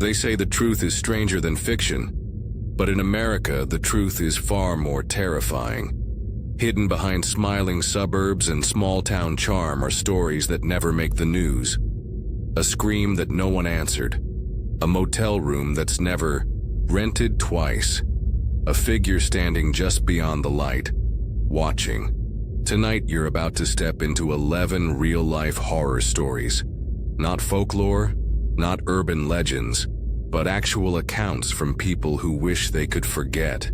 They say the truth is stranger than fiction, but in America, the truth is far more terrifying. Hidden behind smiling suburbs and small-town charm are stories that never make the news. A scream that no one answered. A motel room that's never rented twice. A figure standing just beyond the light, watching. Tonight, you're about to step into 11 real-life horror stories. Not folklore, not urban legends, but actual accounts from people who wish they could forget.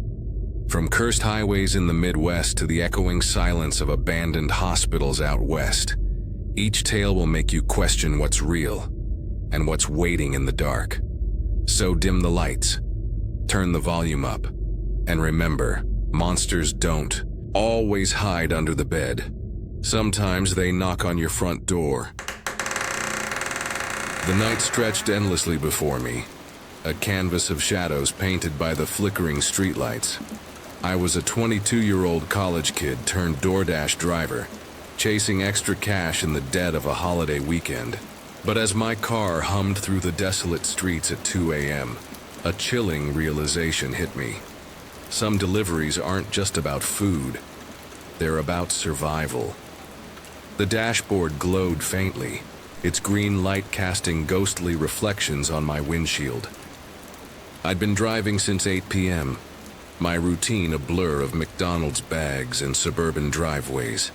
From cursed highways in the Midwest to the echoing silence of abandoned hospitals out west, each tale will make you question what's real and what's waiting in the dark. So dim the lights, turn the volume up, and remember, monsters don't always hide under the bed. Sometimes they knock on your front door. The night stretched endlessly before me, a canvas of shadows painted by the flickering streetlights. I was a 22-year-old college kid turned DoorDash driver, chasing extra cash in the dead of a holiday weekend. But as my car hummed through the desolate streets at 2 a.m., a chilling realization hit me. Some deliveries aren't just about food, they're about survival. The dashboard glowed faintly, its green light casting ghostly reflections on my windshield. I'd been driving since 8 p.m., my routine a blur of McDonald's bags and suburban driveways.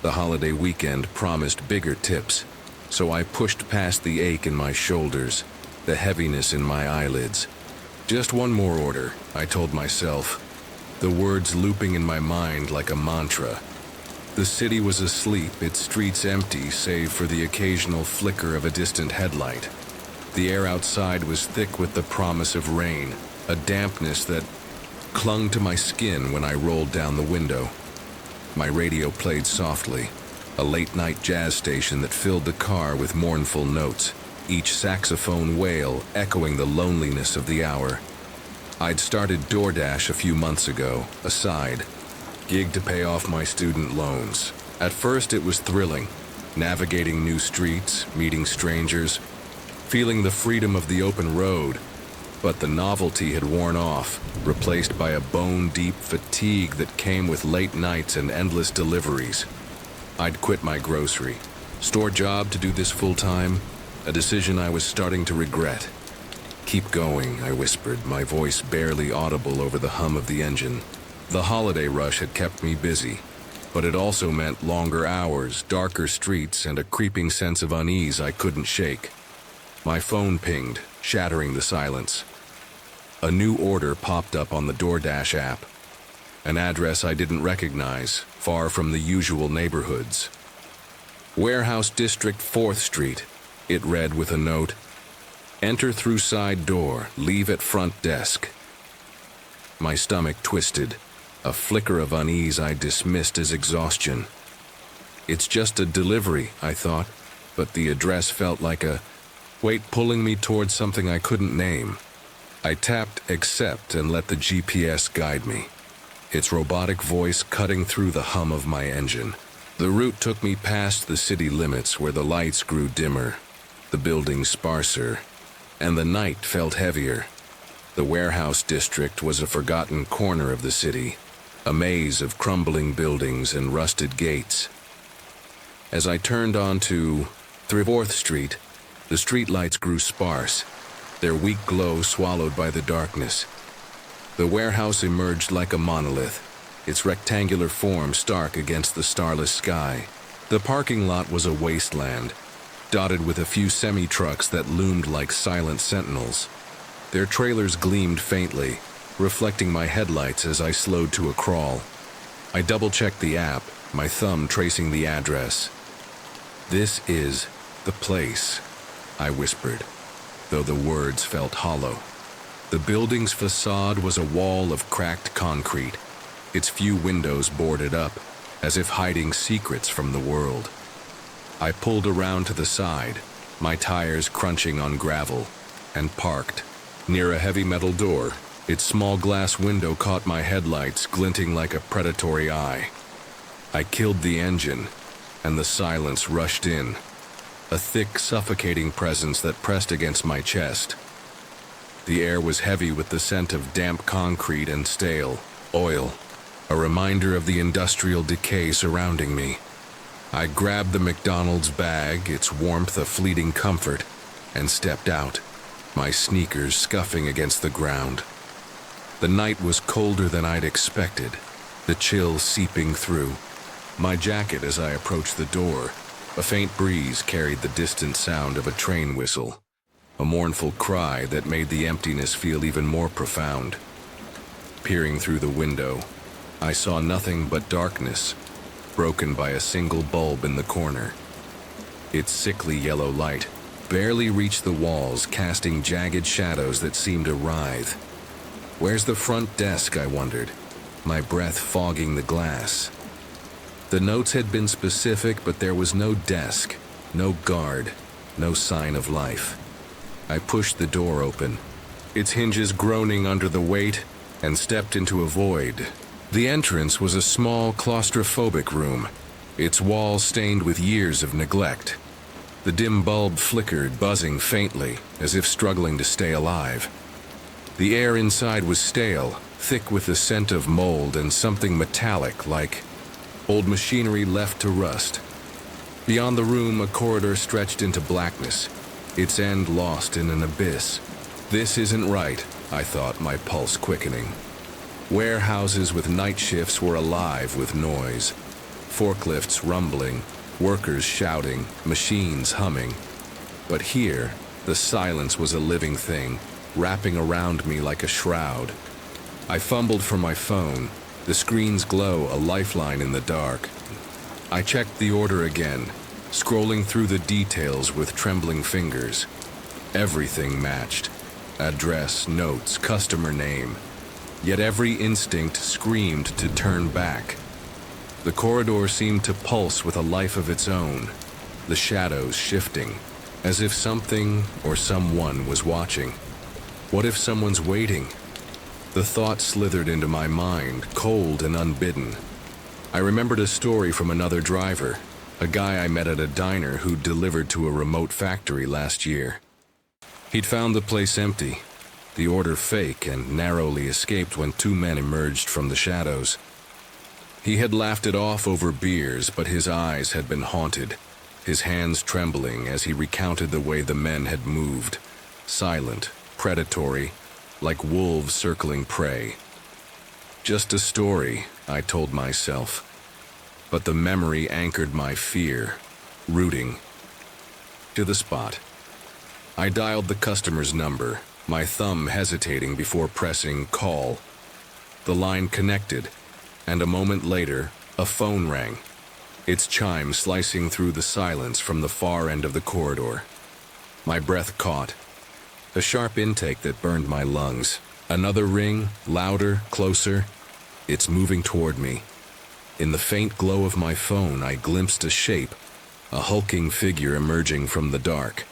The holiday weekend promised bigger tips, so I pushed past the ache in my shoulders, the heaviness in my eyelids. Just one more order, I told myself, the words looping in my mind like a mantra. The city was asleep, its streets empty save for the occasional flicker of a distant headlight. The air outside was thick with the promise of rain, a dampness that clung to my skin when I rolled down the window. My radio played softly, a late-night jazz station that filled the car with mournful notes, each saxophone wail echoing the loneliness of the hour. I'd started DoorDash a few months ago, a side gig to pay off my student loans. At first it was thrilling, navigating new streets, meeting strangers, feeling the freedom of the open road, but the novelty had worn off, replaced by a bone-deep fatigue that came with late nights and endless deliveries. I'd quit my grocery store job to do this full-time, a decision I was starting to regret. "Keep going," I whispered, my voice barely audible over the hum of the engine. The holiday rush had kept me busy, but it also meant longer hours, darker streets, and a creeping sense of unease I couldn't shake. My phone pinged, shattering the silence. A new order popped up on the DoorDash app, an address I didn't recognize, far from the usual neighborhoods. Warehouse District 4th Street, it read with a note. Enter through side door, leave at front desk. My stomach twisted, a flicker of unease I dismissed as exhaustion. It's just a delivery, I thought, but the address felt like a weight pulling me towards something I couldn't name. I tapped accept and let the GPS guide me, its robotic voice cutting through the hum of my engine. The route took me past the city limits where the lights grew dimmer, the buildings sparser, and the night felt heavier. The warehouse district was a forgotten corner of the city, a maze of crumbling buildings and rusted gates. As I turned onto 4th Street, the streetlights grew sparse, their weak glow swallowed by the darkness. The warehouse emerged like a monolith, its rectangular form stark against the starless sky. The parking lot was a wasteland, dotted with a few semi-trucks that loomed like silent sentinels. Their trailers gleamed faintly, reflecting my headlights as I slowed to a crawl. I double-checked the app, my thumb tracing the address. "This is the place," I whispered, though the words felt hollow. The building's facade was a wall of cracked concrete, its few windows boarded up, as if hiding secrets from the world. I pulled around to the side, my tires crunching on gravel, and parked. Near a heavy metal door, its small glass window caught my headlights glinting like a predatory eye. I killed the engine, and the silence rushed in, a thick, suffocating presence that pressed against my chest. The air was heavy with the scent of damp concrete and stale oil, a reminder of the industrial decay surrounding me. I grabbed the McDonald's bag, its warmth a fleeting comfort, and stepped out, my sneakers scuffing against the ground. The night was colder than I'd expected, the chill seeping through my jacket as I approached the door. A faint breeze carried the distant sound of a train whistle, a mournful cry that made the emptiness feel even more profound. Peering through the window, I saw nothing but darkness, broken by a single bulb in the corner. Its sickly yellow light barely reached the walls, casting jagged shadows that seemed to writhe. Where's the front desk, I wondered, my breath fogging the glass. The notes had been specific, but there was no desk, no guard, no sign of life. I pushed the door open, its hinges groaning under the weight, and stepped into a void. The entrance was a small, claustrophobic room, its walls stained with years of neglect. The dim bulb flickered, buzzing faintly, as if struggling to stay alive. The air inside was stale, thick with the scent of mold and something metallic, like old machinery left to rust. Beyond the room, a corridor stretched into blackness, its end lost in an abyss. This isn't right, I thought, my pulse quickening. Warehouses with night shifts were alive with noise. Forklifts rumbling, workers shouting, machines humming. But here, the silence was a living thing, wrapping around me like a shroud. I fumbled for my phone, the screen's glow a lifeline in the dark. I checked the order again, scrolling through the details with trembling fingers. Everything matched. Address, notes, customer name. Yet every instinct screamed to turn back. The corridor seemed to pulse with a life of its own, the shadows shifting, as if something or someone was watching. What if someone's waiting? The thought slithered into my mind, cold and unbidden. I remembered a story from another driver, a guy I met at a diner who'd delivered to a remote factory last year. He'd found the place empty, the order fake, and narrowly escaped when two men emerged from the shadows. He had laughed it off over beers, but his eyes had been haunted, his hands trembling as he recounted the way the men had moved, silent, predatory, like wolves circling prey. Just a story, I told myself, but the memory anchored my fear, rooting to the spot. I dialed the customer's number, my thumb hesitating before pressing call. The line connected, and a moment later, a phone rang, its chime slicing through the silence from the far end of the corridor. My breath caught, a sharp intake that burned my lungs. Another ring, louder, closer. It's moving toward me. In the faint glow of my phone, I glimpsed a shape, a hulking figure emerging from the dark,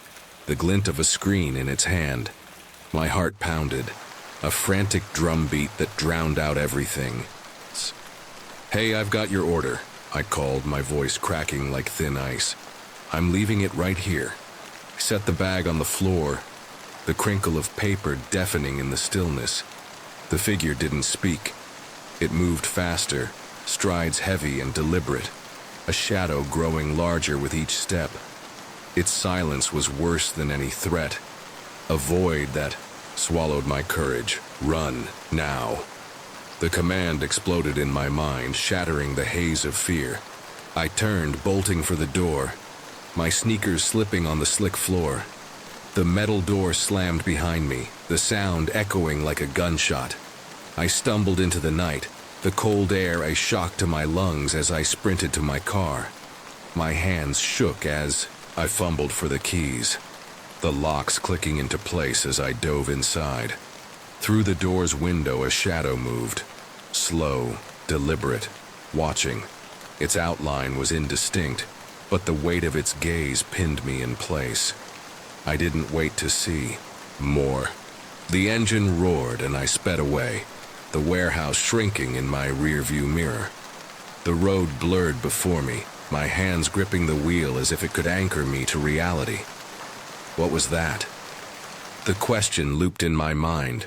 the glint of a screen in its hand. My heart pounded, a frantic drumbeat that drowned out everything. "Hey, I've got your order," I called, my voice cracking like thin ice. "I'm leaving it right here." I set the bag on the floor, the crinkle of paper deafening in the stillness. The figure didn't speak. It moved faster, strides heavy and deliberate, a shadow growing larger with each step. Its silence was worse than any threat, a void that swallowed my courage. Run, now. The command exploded in my mind, shattering the haze of fear. I turned, bolting for the door, my sneakers slipping on the slick floor. The metal door slammed behind me, the sound echoing like a gunshot. I stumbled into the night, the cold air a shock to my lungs as I sprinted to my car. My hands shook as I fumbled for the keys, the locks clicking into place as I dove inside. Through the door's window, a shadow moved, slow, deliberate, watching. Its outline was indistinct, but the weight of its gaze pinned me in place. I didn't wait to see more. The engine roared and I sped away, the warehouse shrinking in my rearview mirror. The road blurred before me, my hands gripping the wheel as if it could anchor me to reality. What was that? The question looped in my mind,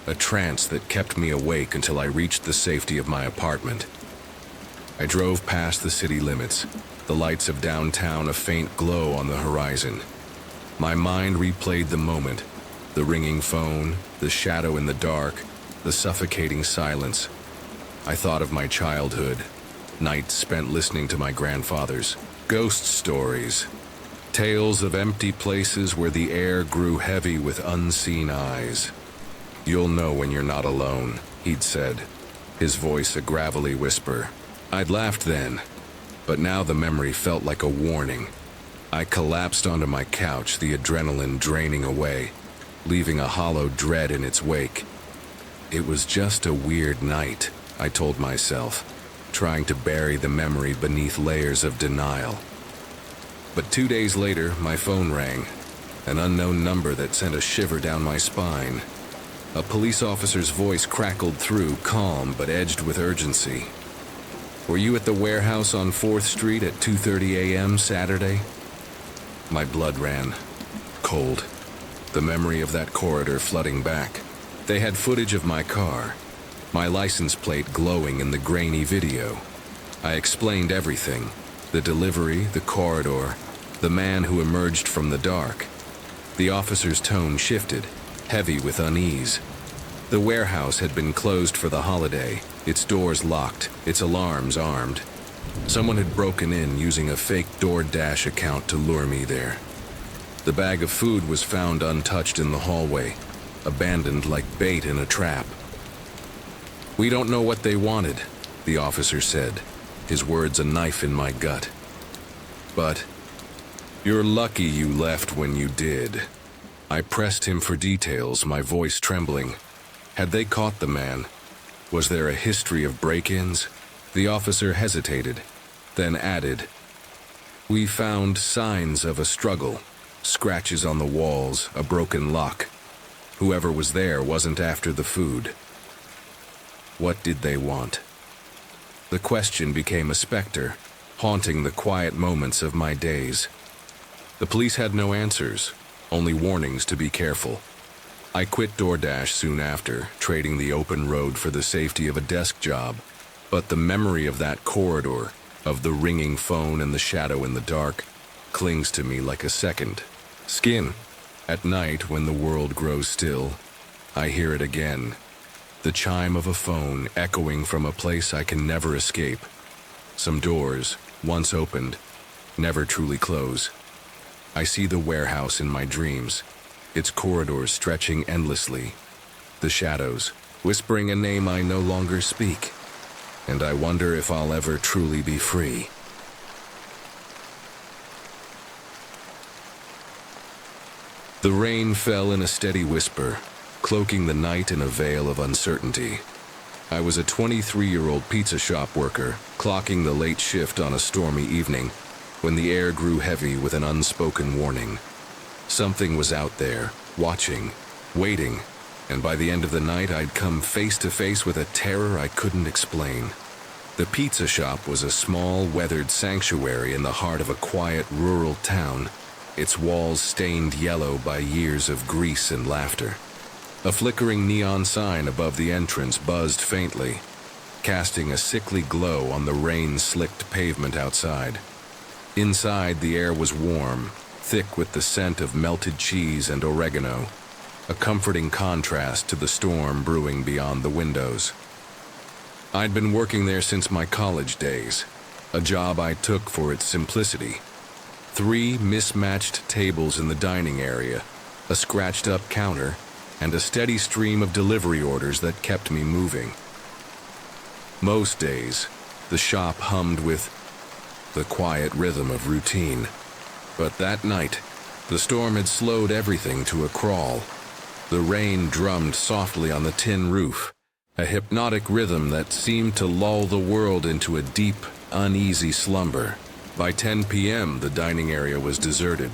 a trance that kept me awake until I reached the safety of my apartment. I drove past the city limits, the lights of downtown a faint glow on the horizon. My mind replayed the moment, the ringing phone, the shadow in the dark, the suffocating silence. I thought of my childhood, nights spent listening to my grandfather's ghost stories, tales of empty places where the air grew heavy with unseen eyes. "You'll know when you're not alone," he'd said, his voice a gravelly whisper. I'd laughed then, but now the memory felt like a warning. I collapsed onto my couch, the adrenaline draining away, leaving a hollow dread in its wake. It was just a weird night, I told myself, trying to bury the memory beneath layers of denial. But 2 days later, my phone rang, an unknown number that sent a shiver down my spine. A police officer's voice crackled through, calm but edged with urgency. "Were you at the warehouse on 4th Street at 2:30 a.m. Saturday?" My blood ran cold, the memory of that corridor flooding back. They had footage of my car, my license plate glowing in the grainy video. I explained everything, the delivery, the corridor, the man who emerged from the dark. The officer's tone shifted, heavy with unease. The warehouse had been closed for the holiday, its doors locked, its alarms armed. Someone had broken in using a fake DoorDash account to lure me there. The bag of food was found untouched in the hallway, abandoned like bait in a trap. "We don't know what they wanted," the officer said, his words a knife in my gut. "But you're lucky you left when you did." I pressed him for details, my voice trembling. Had they caught the man? Was there a history of break-ins? The officer hesitated, then added, "We found signs of a struggle, scratches on the walls, a broken lock. Whoever was there wasn't after the food." What did they want? The question became a specter, haunting the quiet moments of my days. The police had no answers, only warnings to be careful. I quit DoorDash soon after, trading the open road for the safety of a desk job. But the memory of that corridor, of the ringing phone and the shadow in the dark, clings to me like a second skin. At night, when the world grows still, I hear it again. The chime of a phone echoing from a place I can never escape. Some doors, once opened, never truly close. I see the warehouse in my dreams, its corridors stretching endlessly, the shadows, whispering a name I no longer speak, and I wonder if I'll ever truly be free. The rain fell in a steady whisper, cloaking the night in a veil of uncertainty. I was a 23-year-old pizza shop worker, clocking the late shift on a stormy evening, when the air grew heavy with an unspoken warning. Something was out there, watching, waiting, and by the end of the night I'd come face to face with a terror I couldn't explain. The pizza shop was a small, weathered sanctuary in the heart of a quiet, rural town, its walls stained yellow by years of grease and laughter. A flickering neon sign above the entrance buzzed faintly, casting a sickly glow on the rain-slicked pavement outside. Inside, the air was warm, thick with the scent of melted cheese and oregano, a comforting contrast to the storm brewing beyond the windows. I'd been working there since my college days, a job I took for its simplicity. 3 mismatched tables in the dining area, a scratched-up counter, and a steady stream of delivery orders that kept me moving. Most days, the shop hummed with the quiet rhythm of routine. But that night, the storm had slowed everything to a crawl. The rain drummed softly on the tin roof, a hypnotic rhythm that seemed to lull the world into a deep, uneasy slumber. By 10 p.m., the dining area was deserted,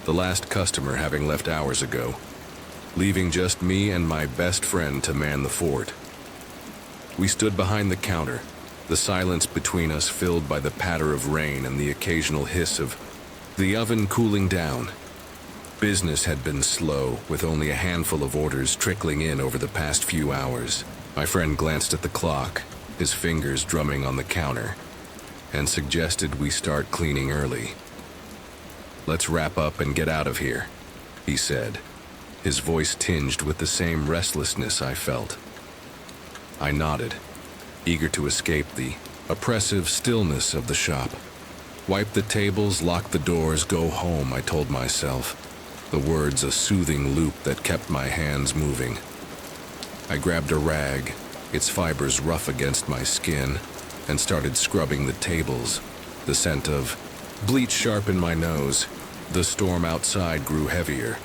the last customer having left hours ago, leaving just me and my best friend to man the fort. We stood behind the counter, the silence between us filled by the patter of rain and the occasional hiss of the oven cooling down. Business had been slow, with only a handful of orders trickling in over the past few hours. My friend glanced at the clock, his fingers drumming on the counter, and suggested we start cleaning early. "Let's wrap up and get out of here," he said, his voice tinged with the same restlessness I felt. I nodded, eager to escape the oppressive stillness of the shop. Wipe the tables, lock the doors, go home, I told myself, the words a soothing loop that kept my hands moving. I grabbed a rag, its fibers rough against my skin, and started scrubbing the tables, the scent of bleach sharp in my nose. The storm outside grew heavier,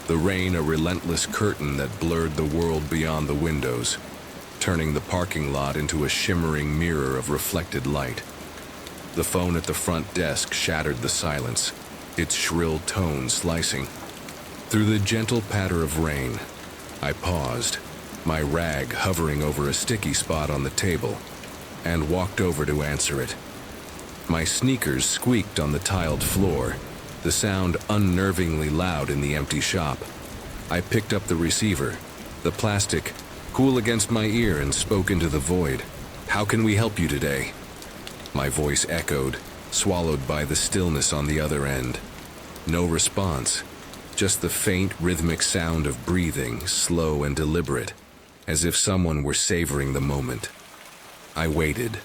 the rain a relentless curtain that blurred the world beyond the windows, turning the parking lot into a shimmering mirror of reflected light. The phone at the front desk shattered the silence, its shrill tone slicing. Through the gentle patter of rain, I paused, my rag hovering over a sticky spot on the table, and walked over to answer it. My sneakers squeaked on the tiled floor, the sound unnervingly loud in the empty shop. I picked up the receiver, the plastic cool against my ear, and spoke into the void. "How can we help you today?" My voice echoed, swallowed by the stillness on the other end. No response, just the faint rhythmic sound of breathing, slow and deliberate, as if someone were savoring the moment. I waited,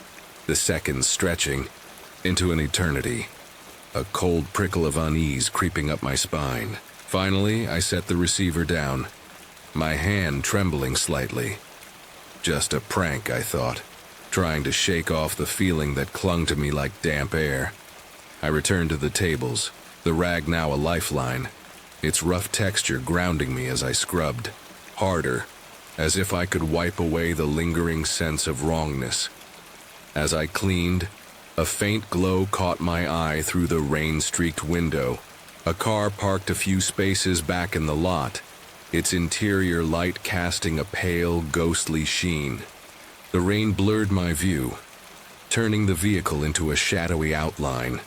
the seconds stretching into an eternity, a cold prickle of unease creeping up my spine. Finally, I set the receiver down, my hand trembling slightly. Just a prank, I thought, trying to shake off the feeling that clung to me like damp air. I returned to the tables, the rag now a lifeline, its rough texture grounding me as I scrubbed, harder, as if I could wipe away the lingering sense of wrongness. As I cleaned, a faint glow caught my eye through the rain-streaked window. A car parked a few spaces back in the lot, its interior light casting a pale, ghostly sheen. The rain blurred my view, turning the vehicle into a shadowy outline,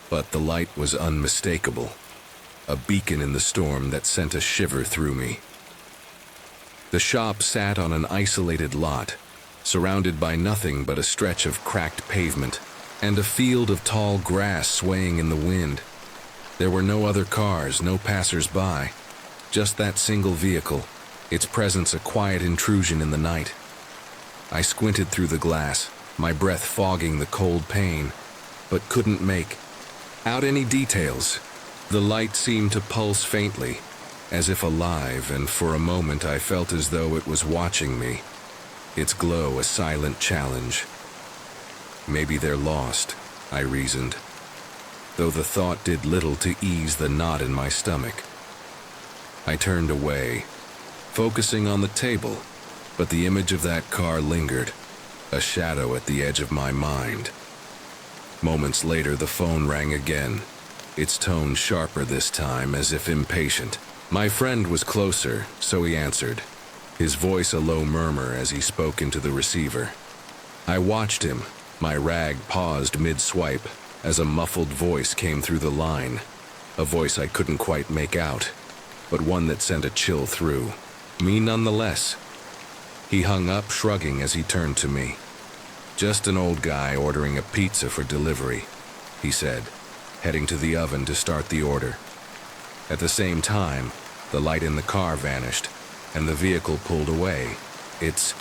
but the light was unmistakable, a beacon in the storm that sent a shiver through me. The shop sat on an isolated lot, surrounded by nothing but a stretch of cracked pavement and a field of tall grass swaying in the wind. There were no other cars, no passers-by, just that single vehicle, its presence a quiet intrusion in the night. I squinted through the glass, my breath fogging the cold pain, but couldn't make out any details. The light seemed to pulse faintly, as if alive, and for a moment I felt as though it was watching me, its glow a silent challenge. Maybe they're lost, I reasoned, though the thought did little to ease the knot in my stomach. I turned away, focusing on the table, but the image of that car lingered, a shadow at the edge of my mind. Moments later, the phone rang again, its tone sharper this time, as if impatient. My friend was closer, so he answered, his voice a low murmur as he spoke into the receiver. I watched him, my rag paused mid-swipe, as a muffled voice came through the line, a voice I couldn't quite make out, but one that sent a chill through me nonetheless. He hung up, shrugging as he turned to me. "Just an old guy ordering a pizza for delivery," he said, heading to the oven to start the order. At the same time, the light in the car vanished, and the vehicle pulled away, its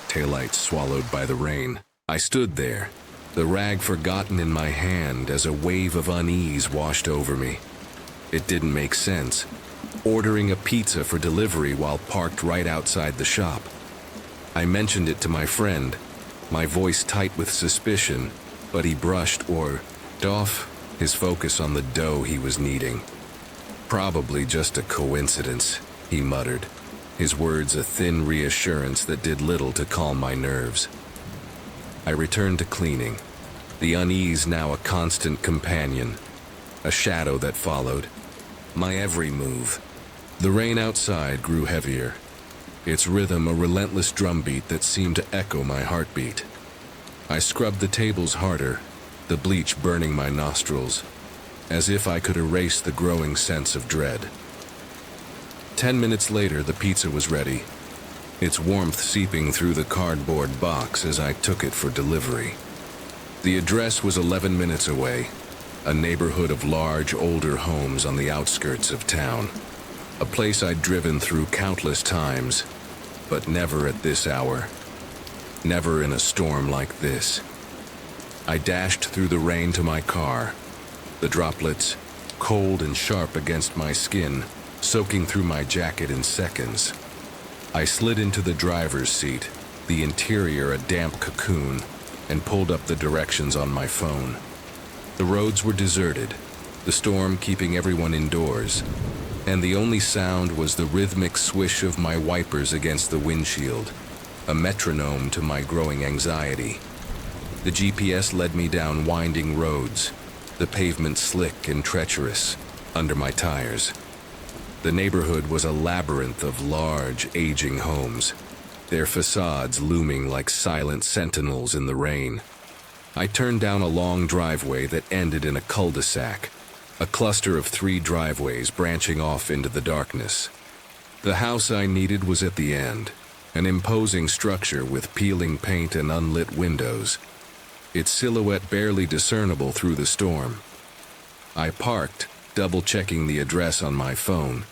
taillights swallowed by the rain. I stood there, the rag forgotten in my hand as a wave of unease washed over me. It didn't make sense, ordering a pizza for delivery while parked right outside the shop. I mentioned it to my friend, my voice tight with suspicion, but he brushed off his focus on the dough he was kneading. "Probably just a coincidence," he muttered, his words a thin reassurance that did little to calm my nerves. I returned to cleaning, the unease now a constant companion, a shadow that followed my every move. The rain outside grew heavier, its rhythm a relentless drumbeat that seemed to echo my heartbeat. I scrubbed the tables harder, the bleach burning my nostrils, as if I could erase the growing sense of dread. 10 minutes later, the pizza was ready, its warmth seeping through the cardboard box as I took it for delivery. The address was 11 minutes away, a neighborhood of large, older homes on the outskirts of town. A place I'd driven through countless times, but never at this hour. Never in a storm like this. I dashed through the rain to my car, the droplets, cold and sharp against my skin, soaking through my jacket in seconds. I slid into the driver's seat, the interior a damp cocoon, and pulled up the directions on my phone. The roads were deserted, the storm keeping everyone indoors, and the only sound was the rhythmic swish of my wipers against the windshield, a metronome to my growing anxiety. The GPS led me down winding roads, the pavement slick and treacherous under my tires. The neighborhood was a labyrinth of large, aging homes, their facades looming like silent sentinels in the rain. I turned down a long driveway that ended in a cul-de-sac, a cluster of 3 driveways branching off into the darkness. The house I needed was at the end, an imposing structure with peeling paint and unlit windows, its silhouette barely discernible through the storm. I parked, double-checking the address on my phone,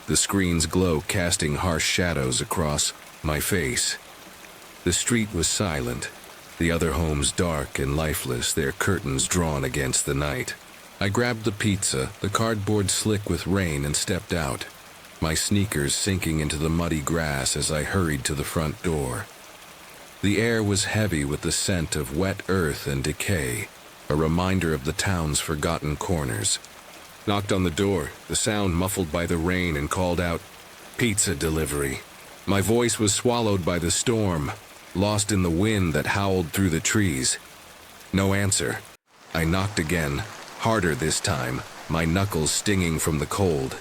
the screen's glow casting harsh shadows across my face. The street was silent, the other homes dark and lifeless, their curtains drawn against the night. I grabbed the pizza, the cardboard slick with rain, and stepped out, my sneakers sinking into the muddy grass as I hurried to the front door. The air was heavy with the scent of wet earth and decay, a reminder of the town's forgotten corners. Knocked on the door, the sound muffled by the rain, and called out, "Pizza delivery." My voice was swallowed by the storm, lost in the wind that howled through the trees. No answer. I knocked again, harder this time, my knuckles stinging from the cold.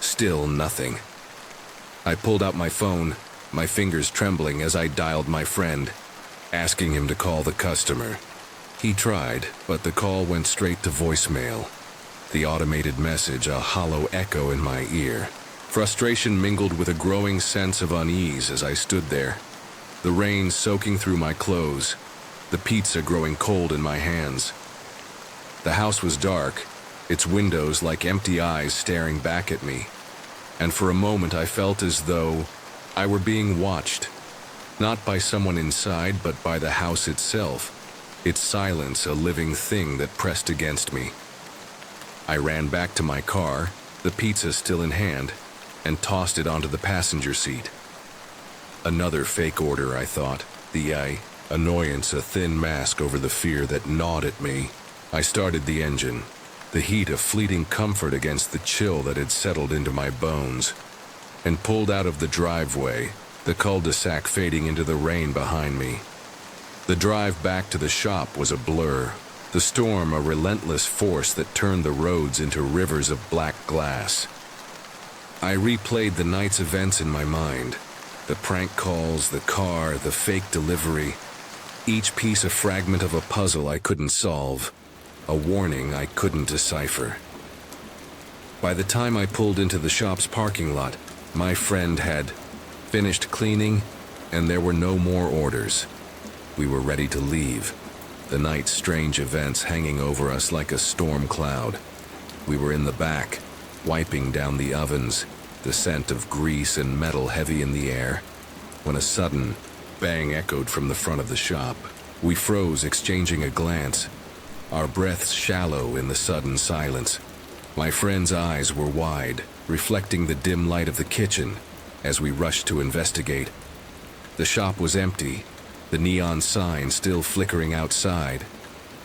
Still nothing. I pulled out my phone, my fingers trembling as I dialed my friend, asking him to call the customer. He tried, but the call went straight to voicemail, the automated message a hollow echo in my ear. Frustration mingled with a growing sense of unease as I stood there, the rain soaking through my clothes, the pizza growing cold in my hands. The house was dark, its windows like empty eyes staring back at me, and for a moment I felt as though I were being watched, not by someone inside but by the house itself, its silence a living thing that pressed against me. I ran back to my car, the pizza still in hand, and tossed it onto the passenger seat. Another fake order, I thought, the annoyance a thin mask over the fear that gnawed at me. I started the engine, the heat a fleeting comfort against the chill that had settled into my bones, and pulled out of the driveway, the cul-de-sac fading into the rain behind me. The drive back to the shop was a blur, the storm a relentless force that turned the roads into rivers of black glass. I replayed the night's events in my mind, the prank calls, the car, the fake delivery, each piece a fragment of a puzzle I couldn't solve, a warning I couldn't decipher. By the time I pulled into the shop's parking lot, my friend had finished cleaning, and there were no more orders. We were ready to leave, the night's strange events hanging over us like a storm cloud. We were in the back, wiping down the ovens, the scent of grease and metal heavy in the air, when a sudden bang echoed from the front of the shop. We froze, exchanging a glance, our breaths shallow in the sudden silence. My friend's eyes were wide, reflecting the dim light of the kitchen as we rushed to investigate. The shop was empty, the neon sign still flickering outside,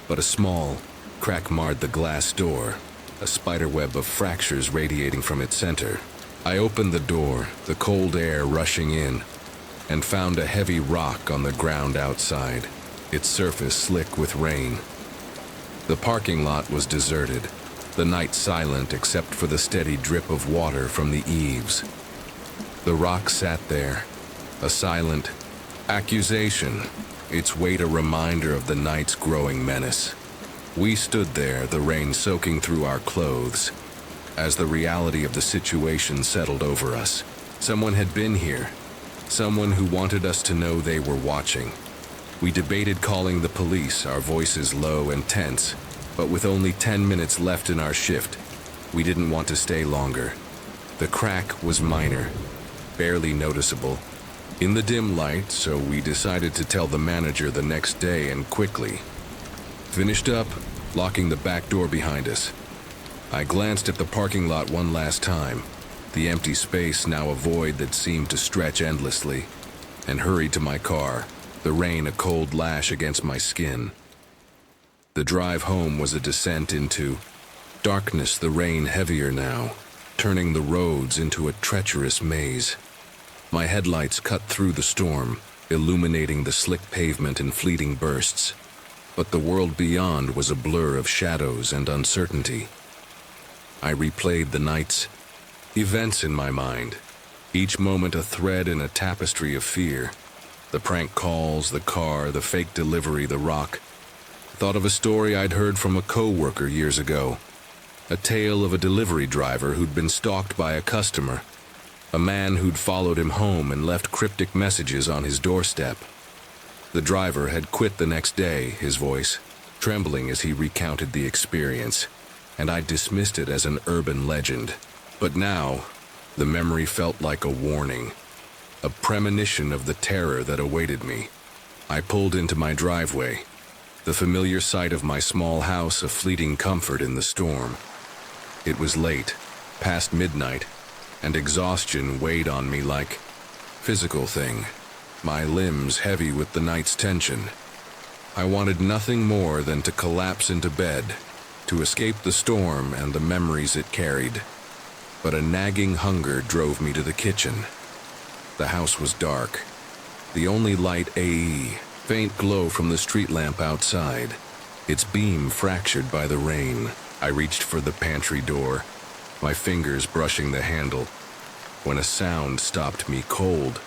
but a small crack marred the glass door, a spiderweb of fractures radiating from its center. I opened the door, the cold air rushing in, and found a heavy rock on the ground outside, its surface slick with rain. The parking lot was deserted, the night silent except for the steady drip of water from the eaves. The rock sat there, a silent accusation, its weight a reminder of the night's growing menace. We stood there, the rain soaking through our clothes, as the reality of the situation settled over us. Someone had been here, someone who wanted us to know they were watching. We debated calling the police, our voices low and tense, but with only 10 minutes left in our shift, we didn't want to stay longer. The crack was minor, barely noticeable, in the dim light, so we decided to tell the manager the next day and quickly. Finished up, locking the back door behind us. I glanced at the parking lot one last time, the empty space now a void that seemed to stretch endlessly, and hurried to my car, the rain a cold lash against my skin. The drive home was a descent into darkness, the rain heavier now, turning the roads into a treacherous maze. My headlights cut through the storm, illuminating the slick pavement in fleeting bursts, but the world beyond was a blur of shadows and uncertainty. I replayed the night's events in my mind, each moment a thread in a tapestry of fear. The prank calls, the car, the fake delivery, the rock. Thought of a story I'd heard from a co-worker years ago. A tale of a delivery driver who'd been stalked by a customer. A man who'd followed him home and left cryptic messages on his doorstep. The driver had quit the next day, his voice trembling as he recounted the experience, and I dismissed it as an urban legend. But now, the memory felt like a warning, a premonition of the terror that awaited me. I pulled into my driveway, the familiar sight of my small house a fleeting comfort in the storm. It was late, past midnight, and exhaustion weighed on me like physical thing, my limbs heavy with the night's tension. I wanted nothing more than to collapse into bed, to escape the storm and the memories it carried. But a nagging hunger drove me to the kitchen. The house was dark. The only light a faint glow from the street lamp outside, its beam fractured by the rain. I reached for the pantry door, my fingers brushing the handle, when a sound stopped me cold.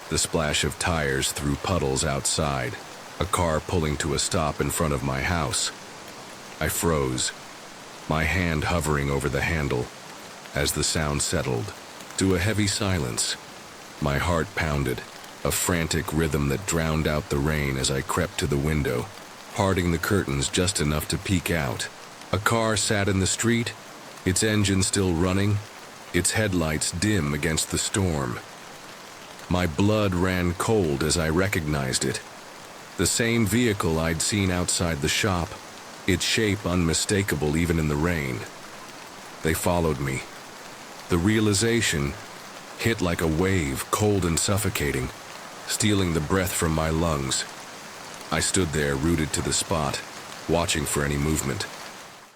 The splash of tires through puddles outside, a car pulling to a stop in front of my house. I froze, my hand hovering over the handle, as the sound settled to a heavy silence. My heart pounded, a frantic rhythm that drowned out the rain as I crept to the window, parting the curtains just enough to peek out. A car sat in the street, its engine still running, its headlights dim against the storm. My blood ran cold as I recognized it. The same vehicle I'd seen outside the shop, its shape unmistakable even in the rain. They followed me. The realization hit like a wave, cold and suffocating, stealing the breath from my lungs. I stood there, rooted to the spot, watching for any movement.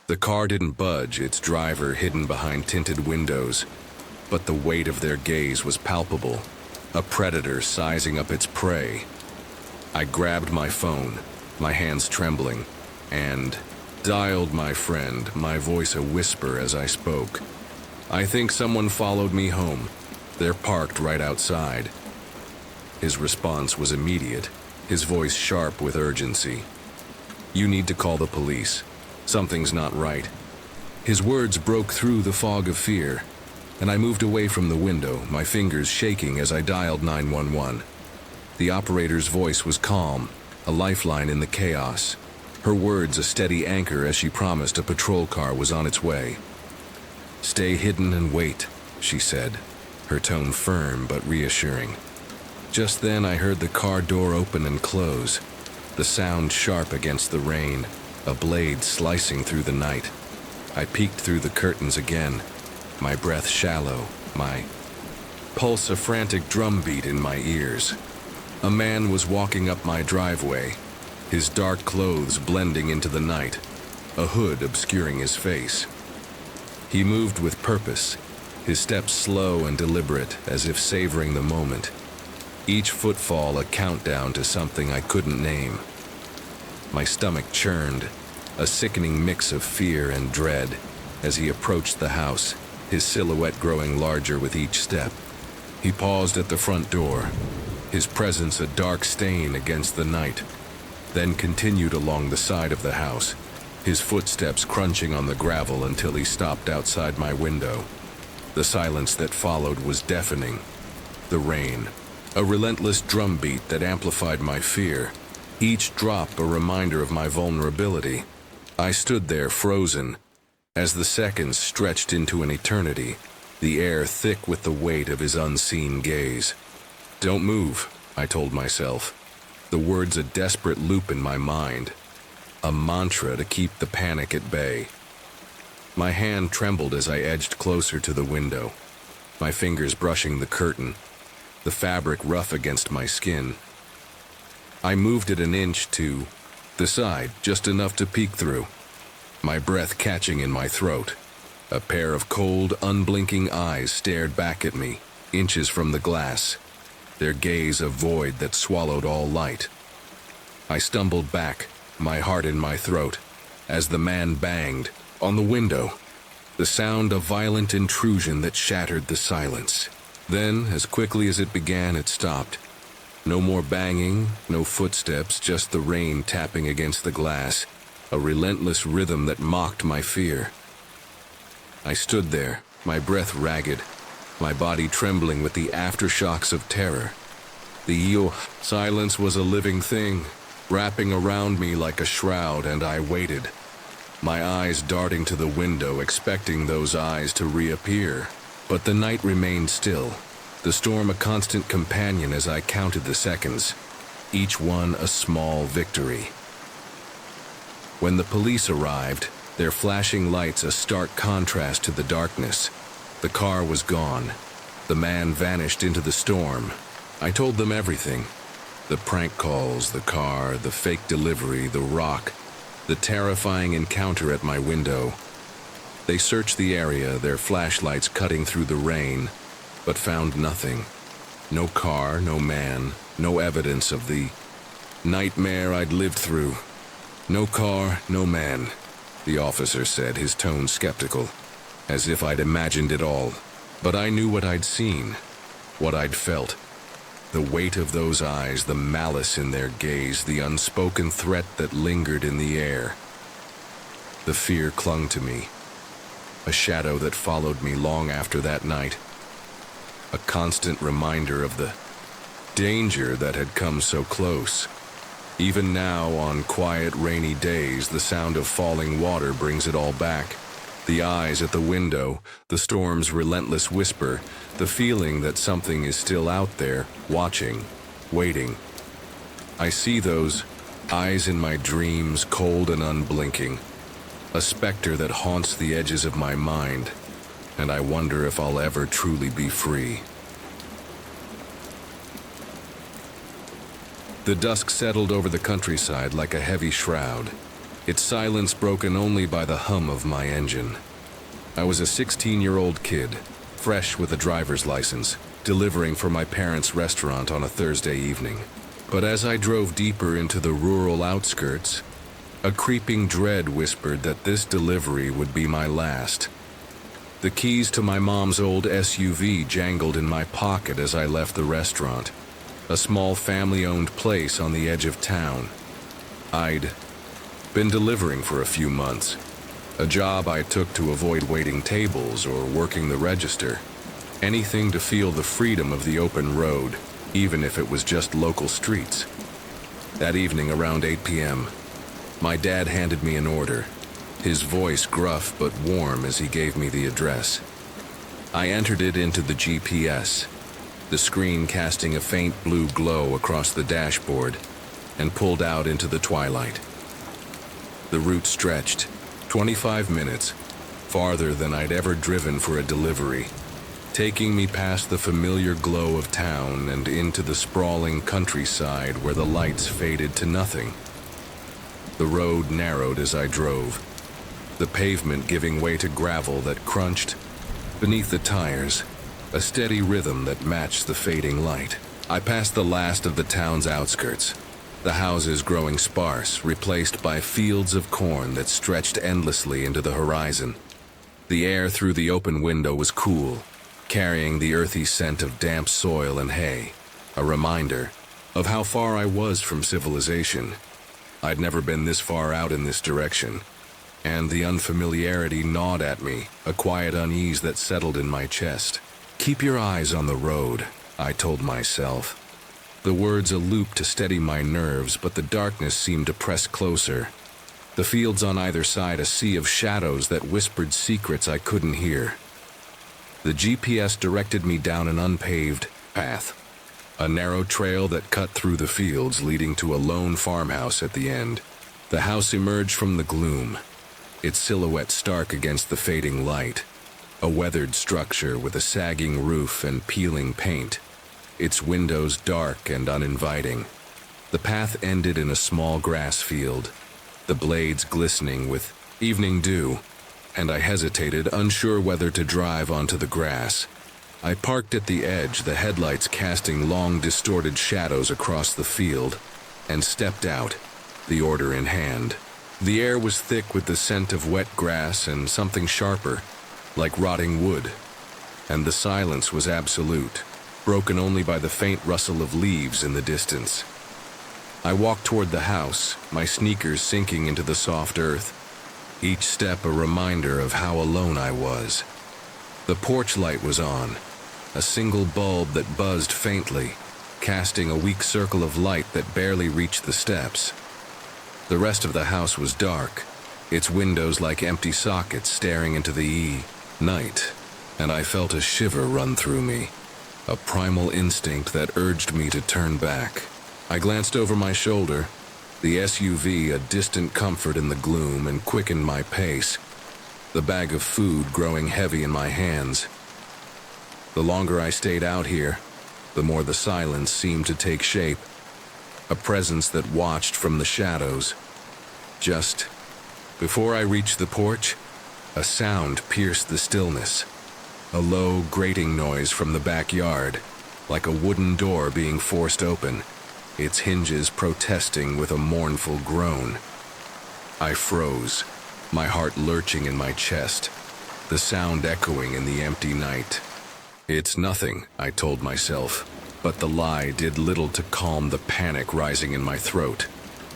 The car didn't budge, its driver hidden behind tinted windows, but the weight of their gaze was palpable, a predator sizing up its prey. I grabbed my phone, my hands trembling, and dialed my friend, my voice a whisper as I spoke. "I think someone followed me home. They're parked right outside." His response was immediate, his voice sharp with urgency. "You need to call the police. Something's not right." His words broke through the fog of fear, and I moved away from the window, my fingers shaking as I dialed 911. The operator's voice was calm, a lifeline in the chaos. Her words a steady anchor as she promised a patrol car was on its way. "Stay hidden and wait," she said, her tone firm but reassuring. Just then I heard the car door open and close, the sound sharp against the rain, a blade slicing through the night. I peeked through the curtains again, my breath shallow, my pulse a frantic drumbeat in my ears. A man was walking up my driveway, his dark clothes blending into the night, a hood obscuring his face. He moved with purpose, his steps slow and deliberate, as if savoring the moment. Each footfall a countdown to something I couldn't name. My stomach churned, a sickening mix of fear and dread, as he approached the house, his silhouette growing larger with each step. He paused at the front door, his presence a dark stain against the night, then continued along the side of the house, his footsteps crunching on the gravel until he stopped outside my window. The silence that followed was deafening. The rain, a relentless drumbeat that amplified my fear, each drop a reminder of my vulnerability. I stood there frozen, as the seconds stretched into an eternity, the air thick with the weight of his unseen gaze. "Don't move," I told myself, the words a desperate loop in my mind, a mantra to keep the panic at bay. My hand trembled as I edged closer to the window, my fingers brushing the curtain, the fabric rough against my skin. I moved it an inch to the side, just enough to peek through, my breath catching in my throat. A pair of cold, unblinking eyes stared back at me, inches from the glass, their gaze a void that swallowed all light. I stumbled back, my heart in my throat, as the man banged on the window, the sound of violent intrusion that shattered the silence. Then, as quickly as it began, it stopped. No more banging, no footsteps, just the rain tapping against the glass, a relentless rhythm that mocked my fear. I stood there, my breath ragged, my body trembling with the aftershocks of terror. The silence was a living thing, wrapping around me like a shroud, and I waited, my eyes darting to the window, expecting those eyes to reappear. But the night remained still, the storm a constant companion as I counted the seconds, each one a small victory. When the police arrived, their flashing lights a stark contrast to the darkness, the car was gone. The man vanished into the storm. I told them everything. The prank calls, the car, the fake delivery, the rock, the terrifying encounter at my window. They searched the area, their flashlights cutting through the rain, but found nothing. No car, no man, no evidence of the nightmare I'd lived through. "No car, no man," the officer said, his tone skeptical, as if I'd imagined it all. But I knew what I'd seen, what I'd felt. The weight of those eyes, the malice in their gaze, the unspoken threat that lingered in the air. The fear clung to me, a shadow that followed me long after that night, a constant reminder of the danger that had come so close. Even now, on quiet, rainy days, the sound of falling water brings it all back. The eyes at the window, the storm's relentless whisper, the feeling that something is still out there, watching, waiting. I see those eyes in my dreams, cold and unblinking, a specter that haunts the edges of my mind, and I wonder if I'll ever truly be free. The dusk settled over the countryside like a heavy shroud, its silence broken only by the hum of my engine. I was a 16-year-old kid, fresh with a driver's license, delivering for my parents' restaurant on a Thursday evening. But as I drove deeper into the rural outskirts, a creeping dread whispered that this delivery would be my last. The keys to my mom's old SUV jangled in my pocket as I left the restaurant, a small family-owned place on the edge of town. I'd been delivering for a few months, a job I took to avoid waiting tables or working the register, anything to feel the freedom of the open road, even if it was just local streets. That evening around 8 p.m., my dad handed me an order, his voice gruff but warm as he gave me the address. I entered it into the GPS, the screen casting a faint blue glow across the dashboard, and pulled out into the twilight. The route stretched, 25 minutes, farther than I'd ever driven for a delivery, taking me past the familiar glow of town and into the sprawling countryside where the lights faded to nothing. The road narrowed as I drove, the pavement giving way to gravel that crunched beneath the tires, a steady rhythm that matched the fading light. I passed the last of the town's outskirts, the houses growing sparse, replaced by fields of corn that stretched endlessly into the horizon. The air through the open window was cool, carrying the earthy scent of damp soil and hay, a reminder of how far I was from civilization. I'd never been this far out in this direction, and the unfamiliarity gnawed at me, a quiet unease that settled in my chest. "Keep your eyes on the road," I told myself. The words a loop to steady my nerves, but the darkness seemed to press closer. The fields on either side a sea of shadows that whispered secrets I couldn't hear. The GPS directed me down an unpaved path, a narrow trail that cut through the fields, leading to a lone farmhouse at the end. The house emerged from the gloom, its silhouette stark against the fading light, a weathered structure with a sagging roof and peeling paint, its windows dark and uninviting. The path ended in a small grass field, the blades glistening with evening dew, and I hesitated, unsure whether to drive onto the grass. I parked at the edge, the headlights casting long, distorted shadows across the field, and stepped out, the order in hand. The air was thick with the scent of wet grass and something sharper, like rotting wood, and the silence was absolute, broken only by the faint rustle of leaves in the distance. I walked toward the house, my sneakers sinking into the soft earth, each step a reminder of how alone I was. The porch light was on, a single bulb that buzzed faintly, casting a weak circle of light that barely reached the steps. The rest of the house was dark, its windows like empty sockets staring into the night, and I felt a shiver run through me, a primal instinct that urged me to turn back. I glanced over my shoulder, the SUV a distant comfort in the gloom, and quickened my pace, the bag of food growing heavy in my hands. The longer I stayed out here, the more the silence seemed to take shape, a presence that watched from the shadows. Just before I reached the porch, a sound pierced the stillness, a low, grating noise from the backyard, like a wooden door being forced open, its hinges protesting with a mournful groan. I froze, my heart lurching in my chest, the sound echoing in the empty night. "It's nothing," I told myself, but the lie did little to calm the panic rising in my throat.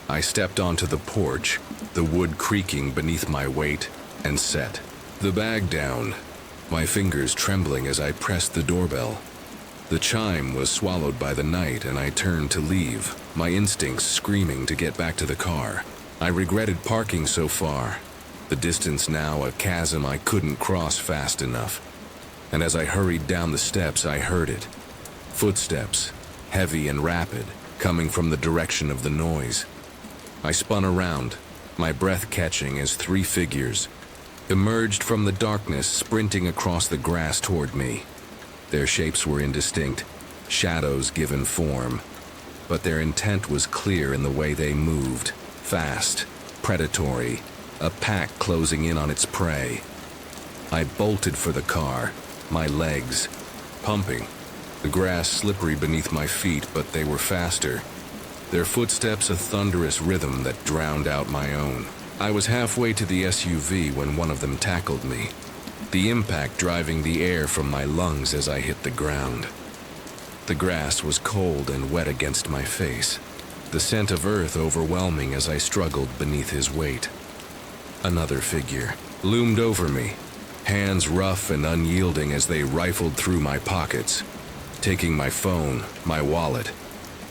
I stepped onto the porch, the wood creaking beneath my weight, and set the bag down, my fingers trembling as I pressed the doorbell. The chime was swallowed by the night, and I turned to leave, my instincts screaming to get back to the car. I regretted parking so far, the distance now a chasm I couldn't cross fast enough. And as I hurried down the steps, I heard it. Footsteps, heavy and rapid, coming from the direction of the noise. I spun around, my breath catching as three figures emerged from the darkness, sprinting across the grass toward me. Their shapes were indistinct, shadows given form, but their intent was clear in the way they moved, fast, predatory, a pack closing in on its prey. I bolted for the car, my legs pumping, the grass slippery beneath my feet, but they were faster, their footsteps a thunderous rhythm that drowned out my own. I was halfway to the SUV when one of them tackled me, the impact driving the air from my lungs as I hit the ground. The grass was cold and wet against my face, the scent of earth overwhelming as I struggled beneath his weight. Another figure loomed over me, hands rough and unyielding as they rifled through my pockets, taking my phone, my wallet,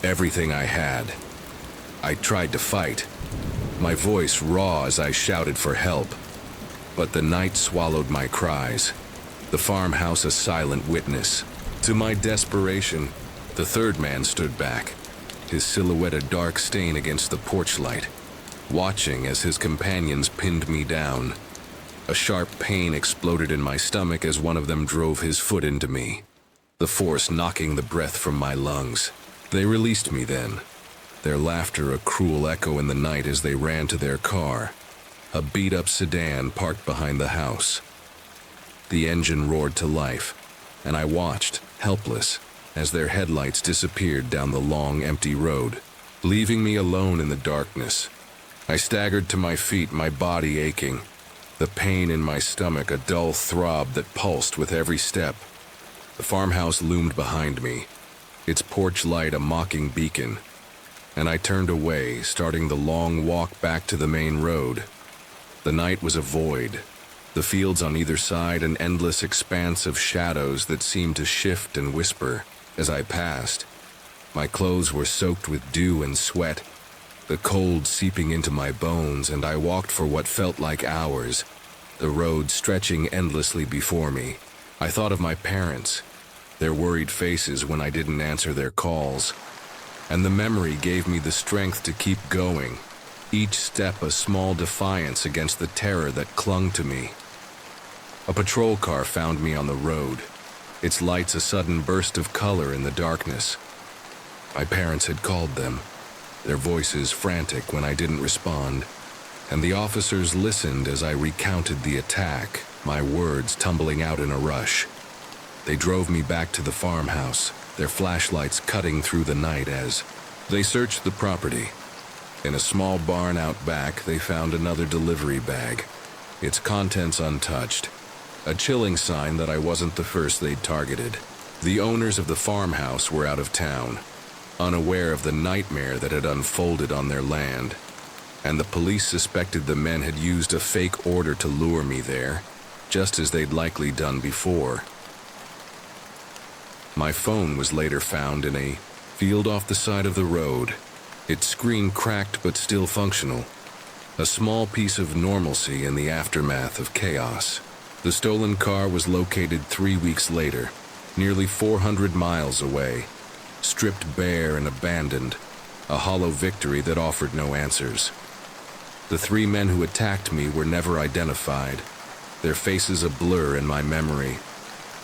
everything I had. I tried to fight, my voice raw as I shouted for help, but the night swallowed my cries, the farmhouse a silent witness. To my desperation, the third man stood back, his silhouette a dark stain against the porch light, watching as his companions pinned me down. A sharp pain exploded in my stomach as one of them drove his foot into me, the force knocking the breath from my lungs. They released me then, their laughter a cruel echo in the night as they ran to their car, a beat-up sedan parked behind the house. The engine roared to life, and I watched, helpless, as their headlights disappeared down the long, empty road, leaving me alone in the darkness. I staggered to my feet, my body aching, the pain in my stomach a dull throb that pulsed with every step. The farmhouse loomed behind me, its porch light a mocking beacon, and I turned away, starting the long walk back to the main road. The night was a void. The fields on either side an endless expanse of shadows that seemed to shift and whisper as I passed. My clothes were soaked with dew and sweat, the cold seeping into my bones, and I walked for what felt like hours, the road stretching endlessly before me. I thought of my parents, their worried faces when I didn't answer their calls, and the memory gave me the strength to keep going, each step a small defiance against the terror that clung to me. A patrol car found me on the road, its lights a sudden burst of color in the darkness. My parents had called them, their voices frantic when I didn't respond, and the officers listened as I recounted the attack, my words tumbling out in a rush. They drove me back to the farmhouse, their flashlights cutting through the night as they searched the property. In a small barn out back, they found another delivery bag, its contents untouched, a chilling sign that I wasn't the first they'd targeted. The owners of the farmhouse were out of town, unaware of the nightmare that had unfolded on their land, and the police suspected the men had used a fake order to lure me there, just as they'd likely done before. My phone was later found in a field off the side of the road, its screen cracked but still functional, a small piece of normalcy in the aftermath of chaos. The stolen car was located 3 weeks later, nearly 400 miles away, stripped bare and abandoned, a hollow victory that offered no answers. The 3 men who attacked me were never identified, their faces a blur in my memory,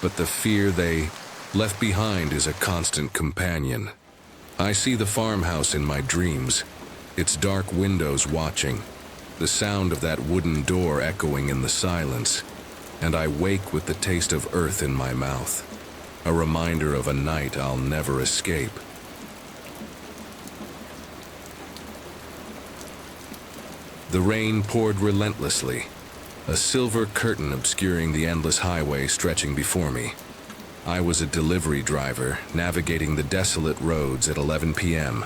but the fear they left behind is a constant companion. I see the farmhouse in my dreams, its dark windows watching, the sound of that wooden door echoing in the silence, and I wake with the taste of earth in my mouth, a reminder of a night I'll never escape. The rain poured relentlessly, a silver curtain obscuring the endless highway stretching before me. I was a delivery driver navigating the desolate roads at 11 p.m.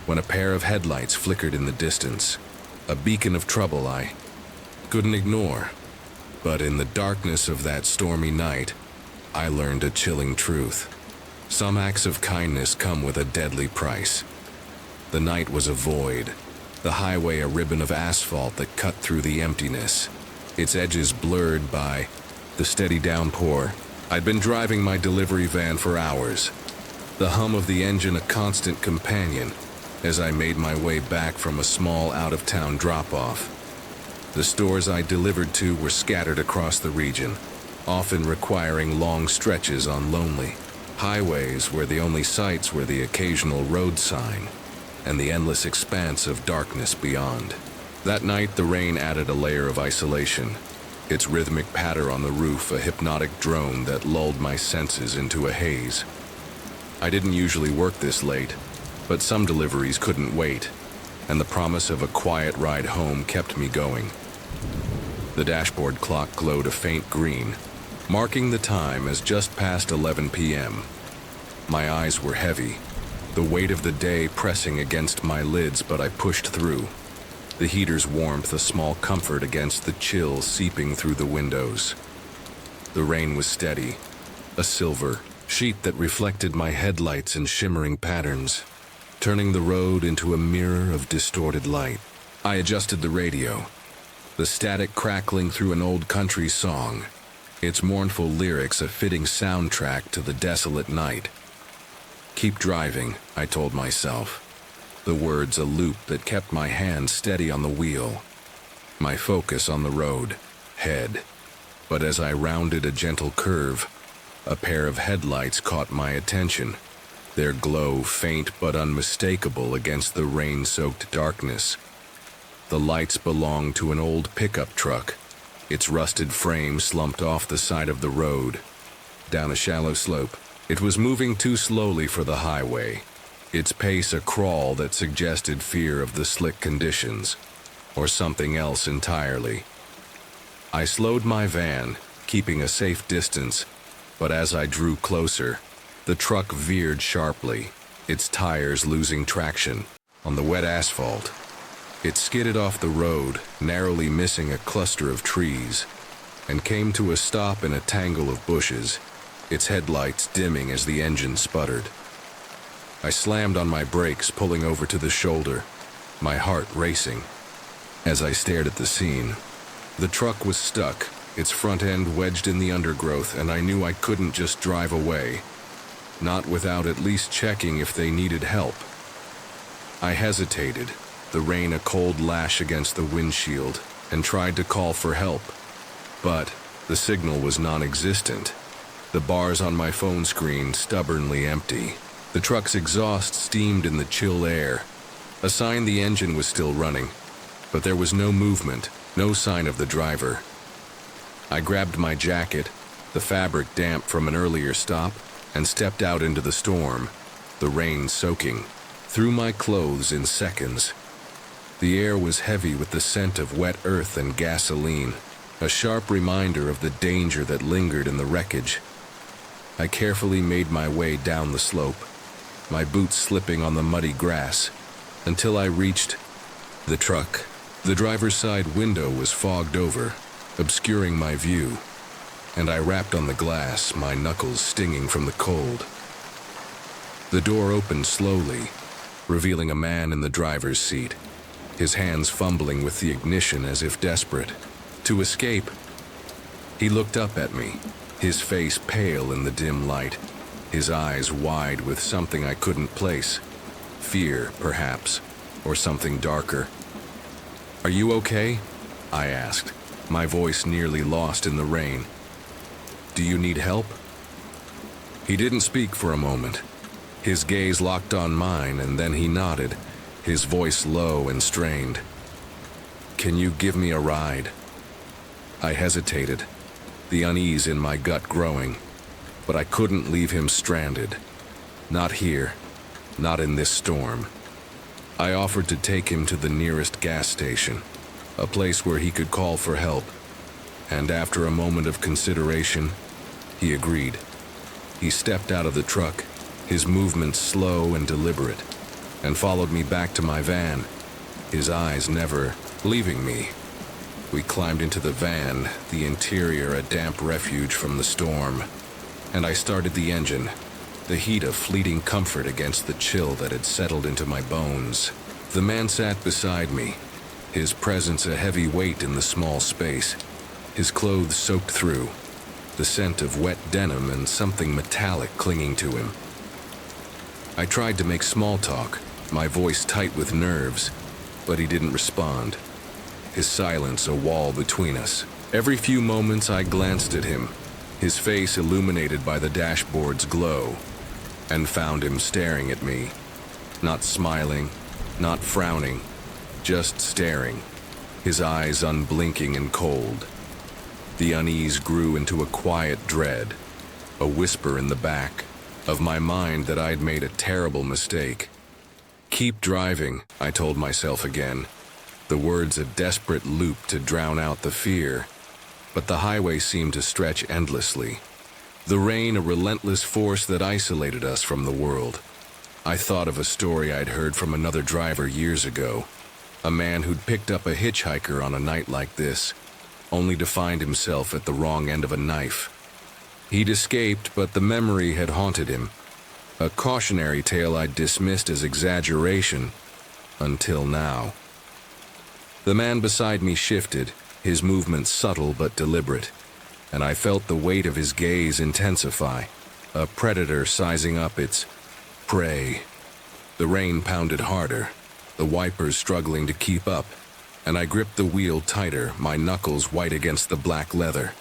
when a pair of headlights flickered in the distance, a beacon of trouble I couldn't ignore. But in the darkness of that stormy night, I learned a chilling truth. Some acts of kindness come with a deadly price. The night was a void, the highway a ribbon of asphalt that cut through the emptiness, its edges blurred by the steady downpour. I'd been driving my delivery van for hours, the hum of the engine a constant companion as I made my way back from a small out-of-town drop-off. The stores I delivered to were scattered across the region, often requiring long stretches on lonely highways where the only sights were the occasional road sign and the endless expanse of darkness beyond. That night, the rain added a layer of isolation, its rhythmic patter on the roof a hypnotic drone that lulled my senses into a haze. I didn't usually work this late, but some deliveries couldn't wait, and the promise of a quiet ride home kept me going. The dashboard clock glowed a faint green, marking the time as just past 11 p.m. My eyes were heavy, the weight of the day pressing against my lids, but I pushed through, the heater's warmth a small comfort against the chill seeping through the windows. The rain was steady, a silver sheet that reflected my headlights in shimmering patterns, turning the road into a mirror of distorted light. I adjusted the radio, the static crackling through an old country song, its mournful lyrics a fitting soundtrack to the desolate night. Keep driving, I told myself, the words a loop that kept my hand steady on the wheel, my focus on the road, head. But as I rounded a gentle curve, a pair of headlights caught my attention, their glow faint but unmistakable against the rain-soaked darkness. The lights belonged to an old pickup truck, its rusted frame slumped off the side of the road, down a shallow slope. It was moving too slowly for the highway, its pace a crawl that suggested fear of the slick conditions, or something else entirely. I slowed my van, keeping a safe distance, but as I drew closer, the truck veered sharply, its tires losing traction on the wet asphalt. It skidded off the road, narrowly missing a cluster of trees, and came to a stop in a tangle of bushes, its headlights dimming as the engine sputtered. I slammed on my brakes, pulling over to the shoulder, my heart racing. As I stared at the scene, the truck was stuck, its front end wedged in the undergrowth, and I knew I couldn't just drive away, not without at least checking if they needed help. I hesitated, the rain a cold lash against the windshield, and tried to call for help. But the signal was non-existent. The bars on my phone screen stubbornly empty. The truck's exhaust steamed in the chill air, a sign the engine was still running. But there was no movement, no sign of the driver. I grabbed my jacket, the fabric damp from an earlier stop, and stepped out into the storm, the rain soaking through my clothes in seconds. The air was heavy with the scent of wet earth and gasoline, a sharp reminder of the danger that lingered in the wreckage. I carefully made my way down the slope, my boots slipping on the muddy grass, until I reached the truck. The driver's side window was fogged over, obscuring my view, and I rapped on the glass, my knuckles stinging from the cold. The door opened slowly, revealing a man in the driver's seat, his hands fumbling with the ignition as if desperate to escape. He looked up at me, his face pale in the dim light, his eyes wide with something I couldn't place. Fear, perhaps, or something darker. "Are you okay?" I asked, my voice nearly lost in the rain. "Do you need help?" He didn't speak for a moment. His gaze locked on mine, and then he nodded, his voice low and strained. "Can you give me a ride?" I hesitated, the unease in my gut growing, but I couldn't leave him stranded. Not here, not in this storm. I offered to take him to the nearest gas station, a place where he could call for help, and after a moment of consideration, he agreed. He stepped out of the truck, his movements slow and deliberate, and followed me back to my van, his eyes never leaving me. We climbed into the van, the interior a damp refuge from the storm, and I started the engine, the heat a fleeting comfort against the chill that had settled into my bones. The man sat beside me, his presence a heavy weight in the small space, his clothes soaked through, the scent of wet denim and something metallic clinging to him. I tried to make small talk, my voice tight with nerves, but he didn't respond. His silence a wall between us. Every few moments I glanced at him, his face illuminated by the dashboard's glow, and found him staring at me, not smiling, not frowning, just staring, his eyes unblinking and cold. The unease grew into a quiet dread, a whisper in the back of my mind that I'd made a terrible mistake. "Keep driving," I told myself again, the words a desperate loop to drown out the fear, but the highway seemed to stretch endlessly. The rain a relentless force that isolated us from the world. I thought of a story I'd heard from another driver years ago, a man who'd picked up a hitchhiker on a night like this, only to find himself at the wrong end of a knife. He'd escaped, but the memory had haunted him, a cautionary tale I'd dismissed as exaggeration, until now. The man beside me shifted, his movements subtle but deliberate, and I felt the weight of his gaze intensify, a predator sizing up its prey. The rain pounded harder, the wipers struggling to keep up, and I gripped the wheel tighter, my knuckles white against the black leather.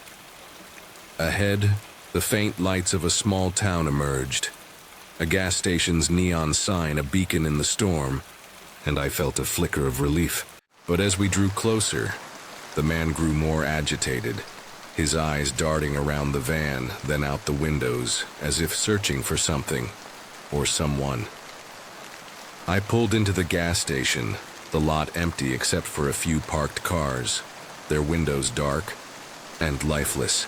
Ahead, the faint lights of a small town emerged, a gas station's neon sign a beacon in the storm, and I felt a flicker of relief. But as we drew closer, the man grew more agitated, his eyes darting around the van, then out the windows, as if searching for something or someone. I pulled into the gas station, the lot empty except for a few parked cars, their windows dark and lifeless.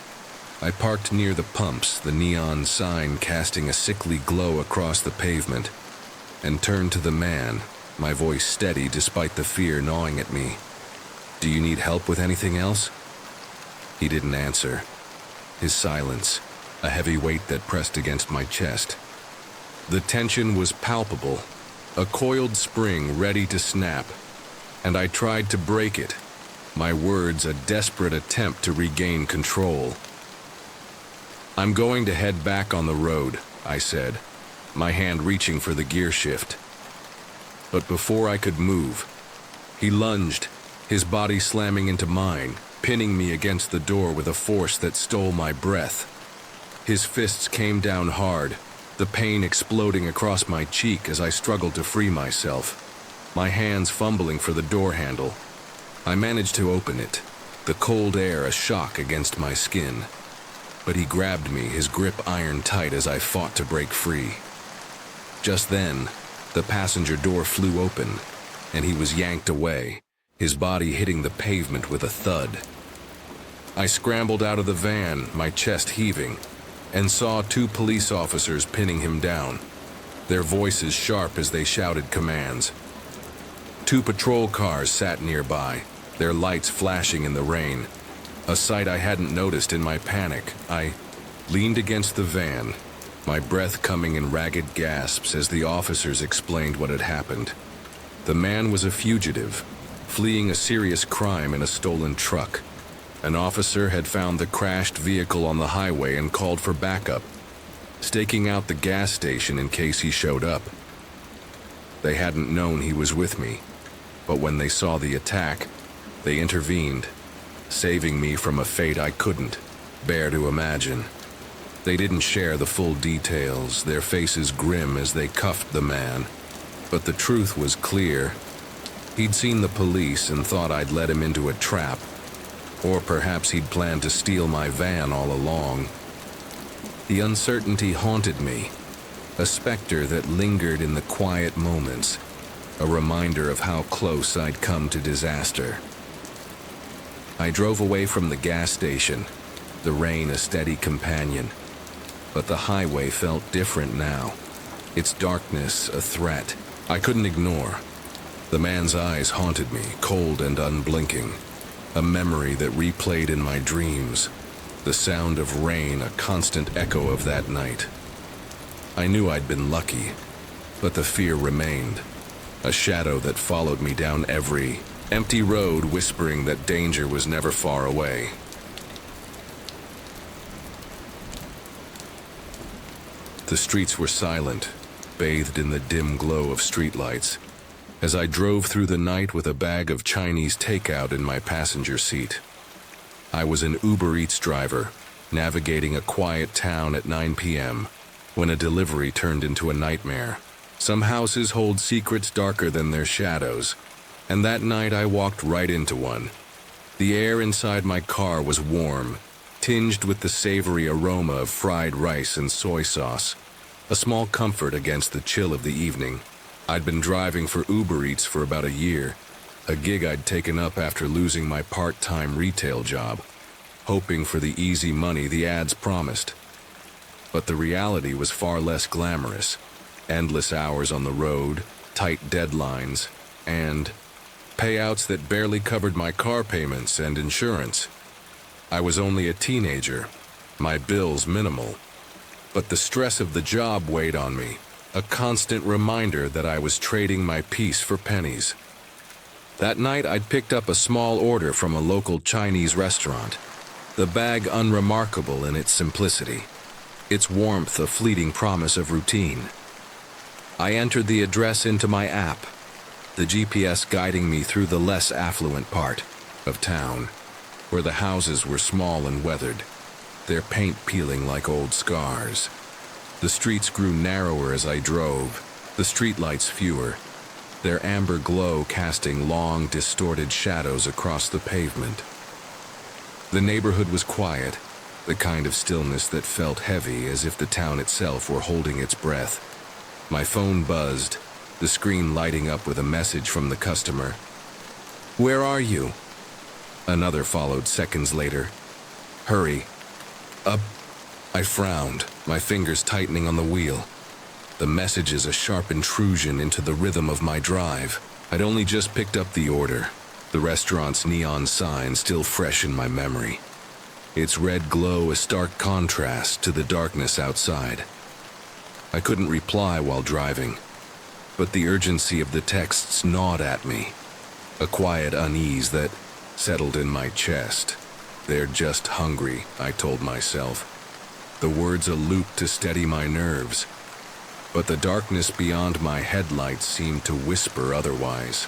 I parked near the pumps, the neon sign casting a sickly glow across the pavement, and turned to the man, my voice steady despite the fear gnawing at me. "Do you need help with anything else?" He didn't answer. His silence, a heavy weight that pressed against my chest. The tension was palpable, a coiled spring ready to snap, and I tried to break it, my words a desperate attempt to regain control. "I'm going to head back on the road," I said, my hand reaching for the gear shift. But before I could move, he lunged, his body slamming into mine, pinning me against the door with a force that stole my breath. His fists came down hard, the pain exploding across my cheek as I struggled to free myself, my hands fumbling for the door handle. I managed to open it, the cold air a shock against my skin. But he grabbed me, his grip iron tight as I fought to break free. Just then, the passenger door flew open, and he was yanked away, his body hitting the pavement with a thud. I scrambled out of the van, my chest heaving, and saw 2 police officers pinning him down, their voices sharp as they shouted commands. 2 patrol cars sat nearby, their lights flashing in the rain, a sight I hadn't noticed in my panic. I leaned against the van, my breath coming in ragged gasps as the officers explained what had happened. The man was a fugitive, fleeing a serious crime in a stolen truck. An officer had found the crashed vehicle on the highway and called for backup, staking out the gas station in case he showed up. They hadn't known he was with me, but when they saw the attack, they intervened, saving me from a fate I couldn't bear to imagine. They didn't share the full details, their faces grim as they cuffed the man. But the truth was clear. He'd seen the police and thought I'd led him into a trap. Or perhaps he'd planned to steal my van all along. The uncertainty haunted me, a specter that lingered in the quiet moments, a reminder of how close I'd come to disaster. I drove away from the gas station, the rain a steady companion. But the highway felt different now, its darkness a threat I couldn't ignore. The man's eyes haunted me, cold and unblinking, a memory that replayed in my dreams, the sound of rain a constant echo of that night. I knew I'd been lucky, but the fear remained, a shadow that followed me down every empty road, whispering that danger was never far away. The streets were silent, bathed in the dim glow of streetlights, as I drove through the night with a bag of Chinese takeout in my passenger seat. I was an UberEats driver, navigating a quiet town at 9 p.m., when a delivery turned into a nightmare. Some houses hold secrets darker than their shadows, and that night I walked right into one. The air inside my car was warm, tinged with the savory aroma of fried rice and soy sauce, a small comfort against the chill of the evening. I'd been driving for UberEats for about a year, a gig I'd taken up after losing my part-time retail job, hoping for the easy money the ads promised. But the reality was far less glamorous. Endless hours on the road, tight deadlines, and payouts that barely covered my car payments and insurance. I was only a teenager, my bills minimal, but the stress of the job weighed on me, a constant reminder that I was trading my peace for pennies. That night I'd picked up a small order from a local Chinese restaurant, the bag unremarkable in its simplicity, its warmth a fleeting promise of routine. I entered the address into my app, the GPS guiding me through the less affluent part of town, where the houses were small and weathered, their paint peeling like old scars. The streets grew narrower as I drove, the streetlights fewer, their amber glow casting long, distorted shadows across the pavement. The neighborhood was quiet, the kind of stillness that felt heavy, as if the town itself were holding its breath. My phone buzzed, the screen lighting up with a message from the customer. "Where are you?" Another followed seconds later. "Hurry. Up." I frowned, my fingers tightening on the wheel. The messages a sharp intrusion into the rhythm of my drive. I'd only just picked up the order, the restaurant's neon sign still fresh in my memory. Its red glow a stark contrast to the darkness outside. I couldn't reply while driving, but the urgency of the texts gnawed at me, a quiet unease that settled in my chest. They're just hungry, I told myself. The words a loop to steady my nerves, but the darkness beyond my headlights seemed to whisper otherwise.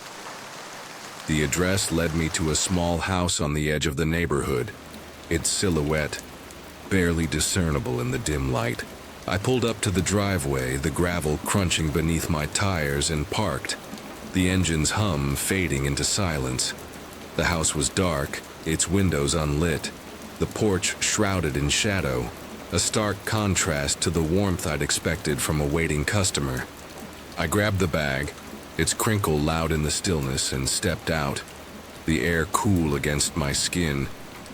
The address led me to a small house on the edge of the neighborhood, its silhouette barely discernible in the dim light. I pulled up to the driveway, the gravel crunching beneath my tires, and parked, the engine's hum fading into silence. The house was dark, its windows unlit, the porch shrouded in shadow, a stark contrast to the warmth I'd expected from a waiting customer. I grabbed the bag, its crinkle loud in the stillness, and stepped out, the air cool against my skin,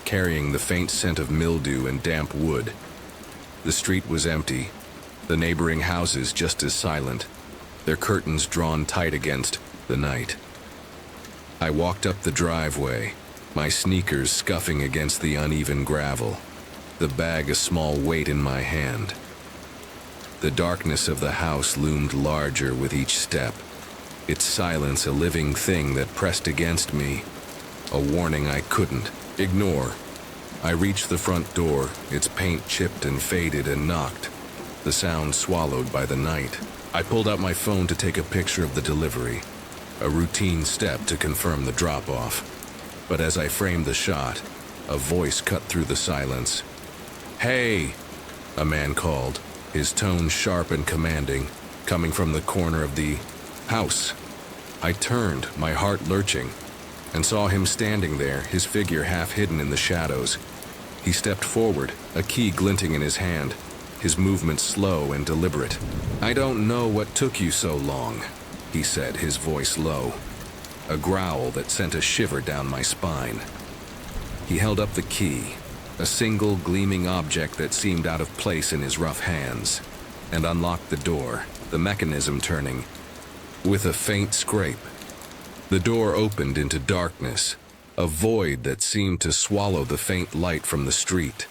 carrying the faint scent of mildew and damp wood. The street was empty, the neighboring houses just as silent, their curtains drawn tight against the night. I walked up the driveway, my sneakers scuffing against the uneven gravel, the bag a small weight in my hand. The darkness of the house loomed larger with each step, its silence a living thing that pressed against me, a warning I couldn't ignore. I reached the front door, its paint chipped and faded, and knocked, the sound swallowed by the night. I pulled out my phone to take a picture of the delivery, a routine step to confirm the drop-off. But as I framed the shot, a voice cut through the silence. "Hey!" a man called, his tone sharp and commanding, coming from the corner of the house. I turned, my heart lurching, and saw him standing there, his figure half hidden in the shadows. He stepped forward, a key glinting in his hand, his movements slow and deliberate. "I don't know what took you so long," he said, his voice low, a growl that sent a shiver down my spine. He held up the key, a single gleaming object that seemed out of place in his rough hands, and unlocked the door, the mechanism turning, with a faint scrape. The door opened into darkness, a void that seemed to swallow the faint light from the street.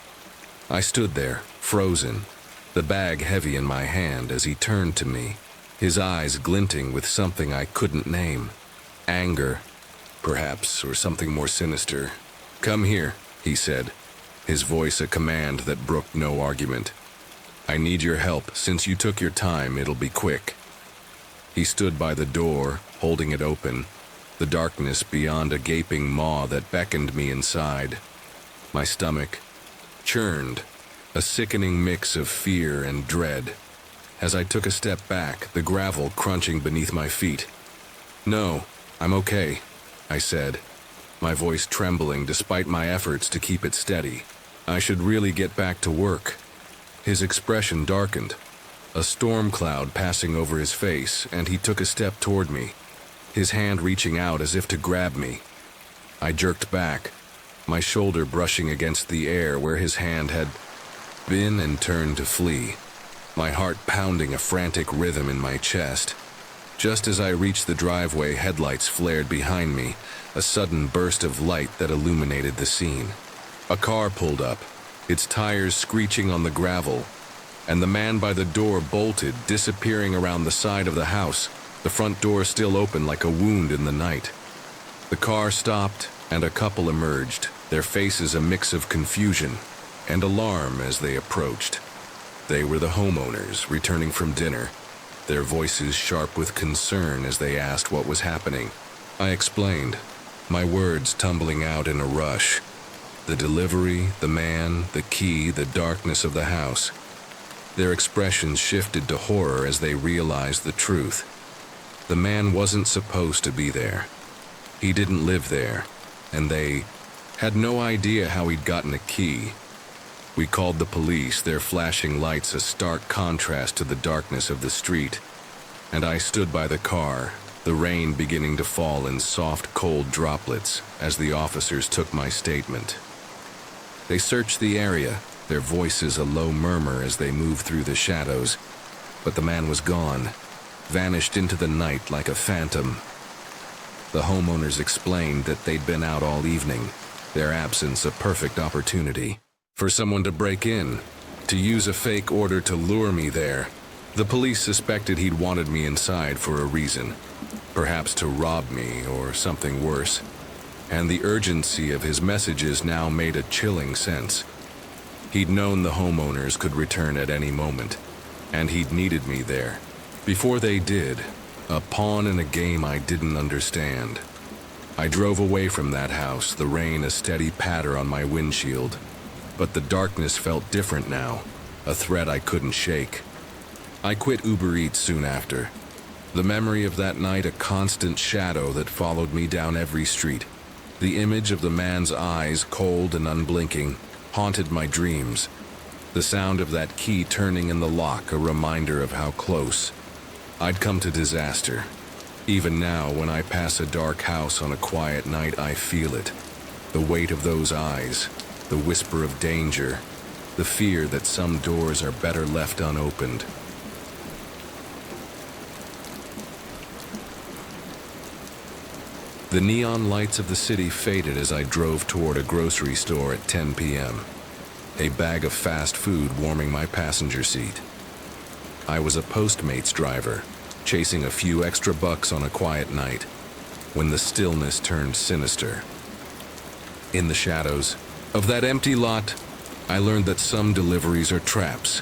I stood there, frozen, the bag heavy in my hand as he turned to me, his eyes glinting with something I couldn't name. Anger, perhaps, or something more sinister. "Come here," he said, his voice a command that brooked no argument. "I need your help. Since you took your time, it'll be quick." He stood by the door, holding it open, the darkness beyond a gaping maw that beckoned me inside. My stomach churned, a sickening mix of fear and dread. As I took a step back, the gravel crunching beneath my feet. "No, I'm okay," I said, my voice trembling despite my efforts to keep it steady. "I should really get back to work." His expression darkened, a storm cloud passing over his face, and he took a step toward me, his hand reaching out as if to grab me. I jerked back, my shoulder brushing against the air where his hand had been, and turned to flee, my heart pounding a frantic rhythm in my chest. Just as I reached the driveway, headlights flared behind me, a sudden burst of light that illuminated the scene. A car pulled up, its tires screeching on the gravel, and the man by the door bolted, disappearing around the side of the house, the front door still open like a wound in the night. The car stopped, and a couple emerged, their faces a mix of confusion and alarm as they approached. They were the homeowners, returning from dinner, their voices sharp with concern as they asked what was happening. I explained, my words tumbling out in a rush. The delivery, the man, the key, the darkness of the house. Their expressions shifted to horror as they realized the truth. The man wasn't supposed to be there. He didn't live there, and they had no idea how he'd gotten a key. We called the police, their flashing lights a stark contrast to the darkness of the street, and I stood by the car, the rain beginning to fall in soft, cold droplets as the officers took my statement. They searched the area, their voices a low murmur as they moved through the shadows. but the man was gone, vanished into the night like a phantom. The homeowners explained that they'd been out all evening, their absence a perfect opportunity for someone to break in, to use a fake order to lure me there. The police suspected he'd wanted me inside for a reason, perhaps to rob me or something worse, and the urgency of his messages now made a chilling sense. He'd known the homeowners could return at any moment, and he'd needed me there. Before they did, a pawn in a game I didn't understand. I drove away from that house, the rain a steady patter on my windshield. But the darkness felt different now, a threat I couldn't shake. I quit UberEats soon after. The memory of that night a constant shadow that followed me down every street. The image of the man's eyes, cold and unblinking, haunted my dreams. The sound of that key turning in the lock a reminder of how close I'd come to disaster. Even now, when I pass a dark house on a quiet night, I feel it. The weight of those eyes, the whisper of danger, the fear that some doors are better left unopened. The neon lights of the city faded as I drove toward a grocery store at 10 p.m., a bag of fast food warming my passenger seat. I was a Postmates driver, chasing a few extra bucks on a quiet night, when the stillness turned sinister. In the shadows of that empty lot, I learned that some deliveries are traps,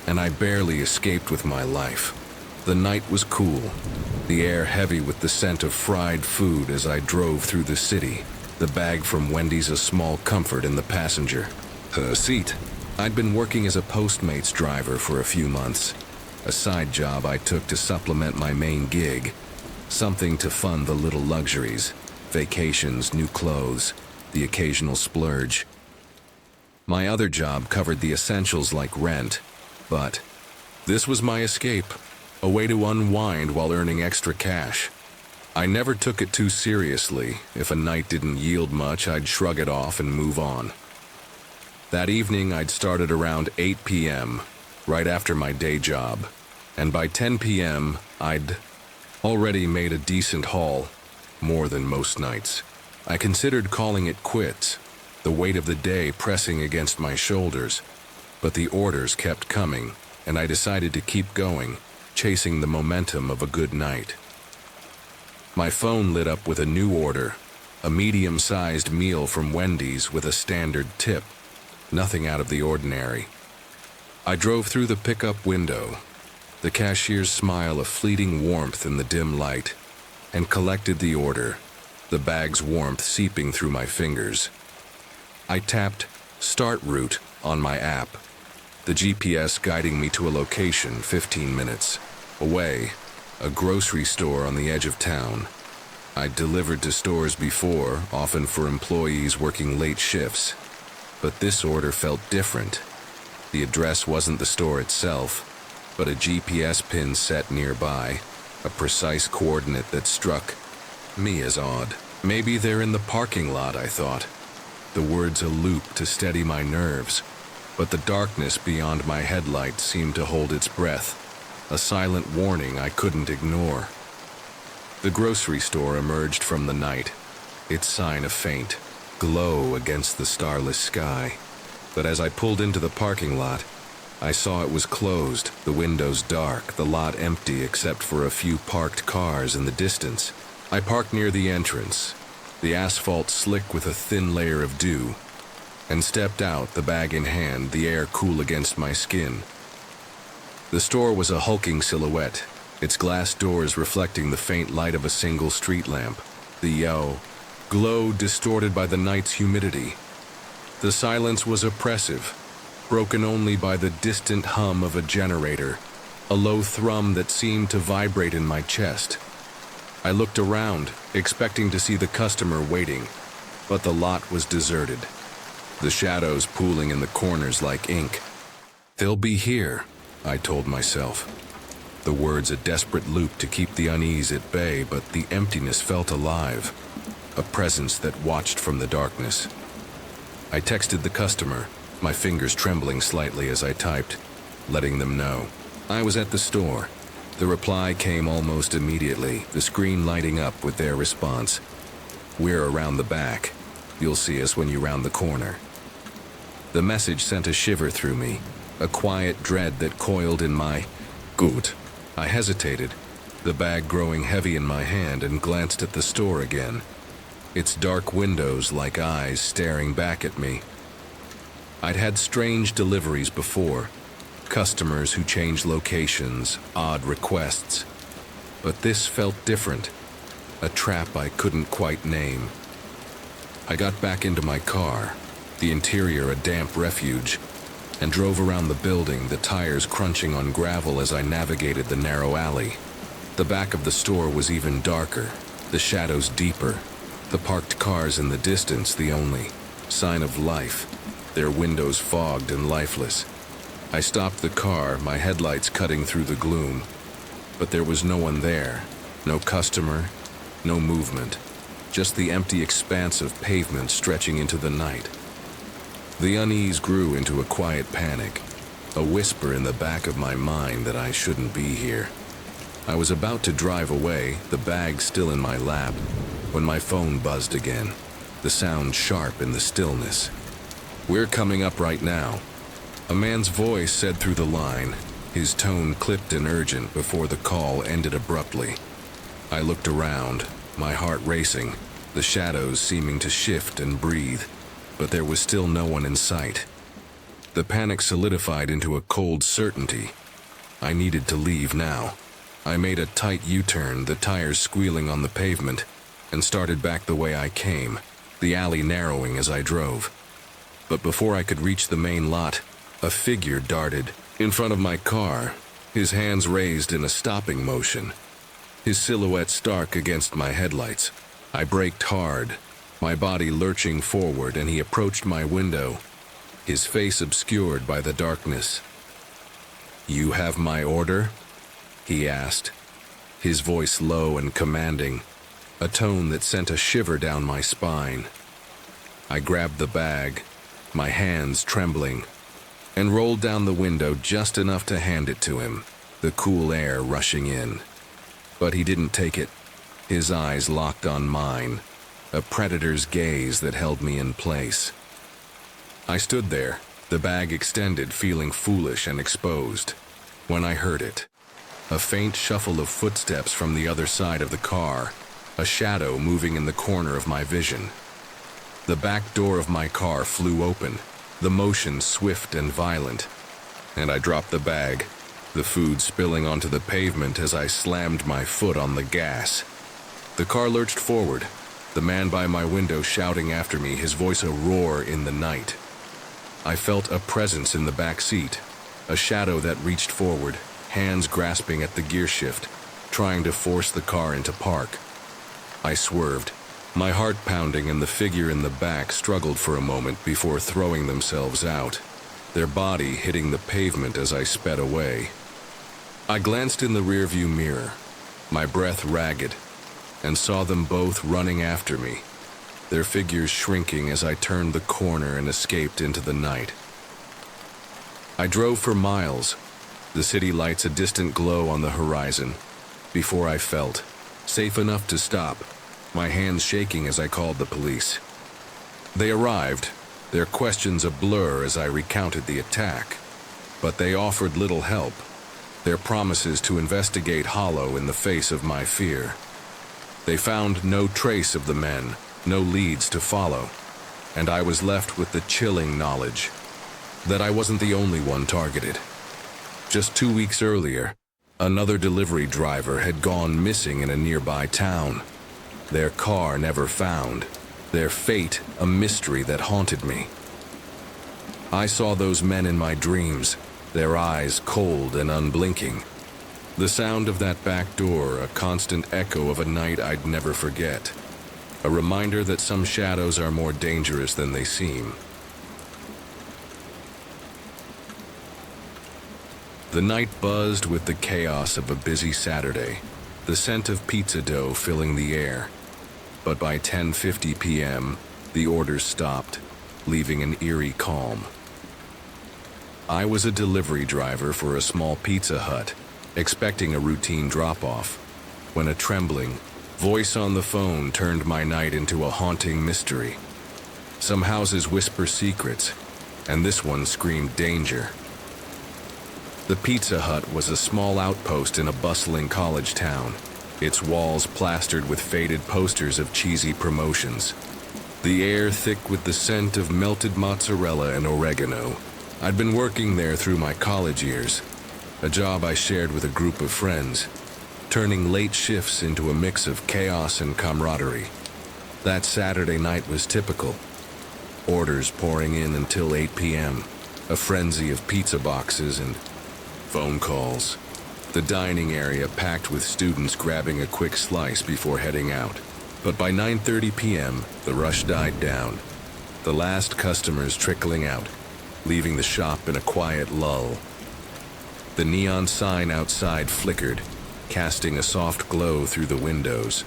and I barely escaped with my life. The night was cool, the air heavy with the scent of fried food as I drove through the city, the bag from Wendy's a small comfort in the passenger seat. I'd been working as a Postmates driver for a few months, a side job I took to supplement my main gig, something to fund the little luxuries, vacations, new clothes, the occasional splurge. My other job covered the essentials like rent, but this was my escape, a way to unwind while earning extra cash. I never took it too seriously. If a night didn't yield much, I'd shrug it off and move on. That evening, I'd started around 8 p.m., right after my day job, and by 10 p.m., I'd already made a decent haul, more than most nights. I considered calling it quits, the weight of the day pressing against my shoulders, but the orders kept coming, and I decided to keep going, chasing the momentum of a good night. My phone lit up with a new order, a medium-sized meal from Wendy's with a standard tip, nothing out of the ordinary. I drove through the pickup window, the cashier's smile a fleeting warmth in the dim light, and collected the order, the bag's warmth seeping through my fingers. I tapped Start Route on my app, the GPS guiding me to a location 15 minutes away, a grocery store on the edge of town. I'd delivered to stores before, often for employees working late shifts, but this order felt different. The address wasn't the store itself, but a GPS pin set nearby, a precise coordinate that struck me as odd. Maybe they're in the parking lot, I thought. The words a loop to steady my nerves, but the darkness beyond my headlights seemed to hold its breath, a silent warning I couldn't ignore. The grocery store emerged from the night, its sign a faint glow against the starless sky. But as I pulled into the parking lot, I saw it was closed, the windows dark, the lot empty except for a few parked cars in the distance. I parked near the entrance, the asphalt slick with a thin layer of dew, and stepped out, the bag in hand, the air cool against my skin. The store was a hulking silhouette, its glass doors reflecting the faint light of a single street lamp, the glow distorted by the night's humidity. The silence was oppressive, broken only by the distant hum of a generator, a low thrum that seemed to vibrate in my chest. I looked around, expecting to see the customer waiting, but the lot was deserted, the shadows pooling in the corners like ink. They'll be here, I told myself. The words a desperate loop to keep the unease at bay, but the emptiness felt alive, a presence that watched from the darkness. I texted the customer, my fingers trembling slightly as I typed, letting them know. I was at the store. The reply came almost immediately, the screen lighting up with their response. We're around the back. You'll see us when you round the corner. The message sent a shiver through me, a quiet dread that coiled in my gut. I hesitated, the bag growing heavy in my hand, and glanced at the store again. Its dark windows like eyes staring back at me. I'd had strange deliveries before, customers who changed locations, odd requests. But this felt different, a trap I couldn't quite name. I got back into my car, the interior a damp refuge, and drove around the building, the tires crunching on gravel as I navigated the narrow alley. The back of the store was even darker, the shadows deeper, the parked cars in the distance the only sign of life, their windows fogged and lifeless. I stopped the car, my headlights cutting through the gloom, but there was no one there, no customer, no movement, just the empty expanse of pavement stretching into the night. The unease grew into a quiet panic, a whisper in the back of my mind that I shouldn't be here. I was about to drive away, the bag still in my lap, when my phone buzzed again, the sound sharp in the stillness. "We're coming up right now," a man's voice said through the line, his tone clipped and urgent before the call ended abruptly. I looked around, my heart racing, the shadows seeming to shift and breathe, but there was still no one in sight. The panic solidified into a cold certainty. I needed to leave now. I made a tight U-turn, the tires squealing on the pavement, and started back the way I came, the alley narrowing as I drove. But before I could reach the main lot, a figure darted in front of my car, his hands raised in a stopping motion, his silhouette stark against my headlights. I braked hard, my body lurching forward, and he approached my window, his face obscured by the darkness. "You have my order?" he asked, his voice low and commanding, a tone that sent a shiver down my spine. I grabbed the bag, my hands trembling, and rolled down the window just enough to hand it to him, the cool air rushing in. But he didn't take it, his eyes locked on mine, a predator's gaze that held me in place. I stood there, the bag extended, feeling foolish and exposed, when I heard it. A faint shuffle of footsteps from the other side of the car, a shadow moving in the corner of my vision. The back door of my car flew open, the motion swift and violent, and I dropped the bag, the food spilling onto the pavement as I slammed my foot on the gas. The car lurched forward, the man by my window shouting after me, his voice a roar in the night. I felt a presence in the back seat, a shadow that reached forward, hands grasping at the gear shift, trying to force the car into park. I swerved, my heart pounding, and the figure in the back struggled for a moment before throwing themselves out, their body hitting the pavement as I sped away. I glanced in the rearview mirror, my breath ragged, and saw them both running after me, their figures shrinking as I turned the corner and escaped into the night. I drove for miles, the city lights a distant glow on the horizon, before I felt safe enough to stop, my hands shaking as I called the police. They arrived, their questions a blur as I recounted the attack, but they offered little help, their promises to investigate hollow in the face of my fear. They found no trace of the men, no leads to follow, and I was left with the chilling knowledge that I wasn't the only one targeted. Just 2 weeks earlier, another delivery driver had gone missing in a nearby town. Their car never found, their fate a mystery that haunted me. I saw those men in my dreams, their eyes cold and unblinking. The sound of that back door, a constant echo of a night I'd never forget. A reminder that some shadows are more dangerous than they seem. The night buzzed with the chaos of a busy Saturday, the scent of pizza dough filling the air. But by 10:50 p.m., the orders stopped, leaving an eerie calm. I was a delivery driver for a small Pizza Hut, expecting a routine drop-off, when a trembling voice on the phone turned my night into a haunting mystery. Some houses whisper secrets, and this one screamed danger. The Pizza Hut was a small outpost in a bustling college town, its walls plastered with faded posters of cheesy promotions. The air thick with the scent of melted mozzarella and oregano. I'd been working there through my college years, a job I shared with a group of friends, turning late shifts into a mix of chaos and camaraderie. That Saturday night was typical. Orders pouring in until 8 p.m., a frenzy of pizza boxes and phone calls. The dining area packed with students grabbing a quick slice before heading out. But by 9:30 p.m., the rush died down, the last customers trickling out, leaving the shop in a quiet lull. The neon sign outside flickered, casting a soft glow through the windows,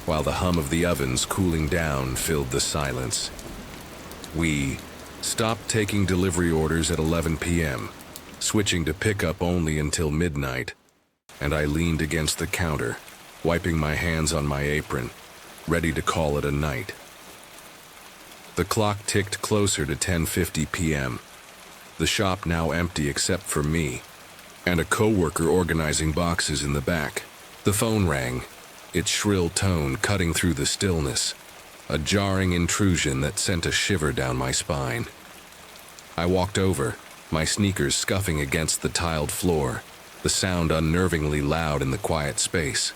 while the hum of the ovens cooling down filled the silence. We stopped taking delivery orders at 11 p.m., switching to pickup only until midnight, and I leaned against the counter, wiping my hands on my apron, ready to call it a night. The clock ticked closer to 10:50 p.m., the shop now empty except for me, and a coworker organizing boxes in the back. The phone rang, its shrill tone cutting through the stillness, a jarring intrusion that sent a shiver down my spine. I walked over, my sneakers scuffing against the tiled floor, the sound unnervingly loud in the quiet space.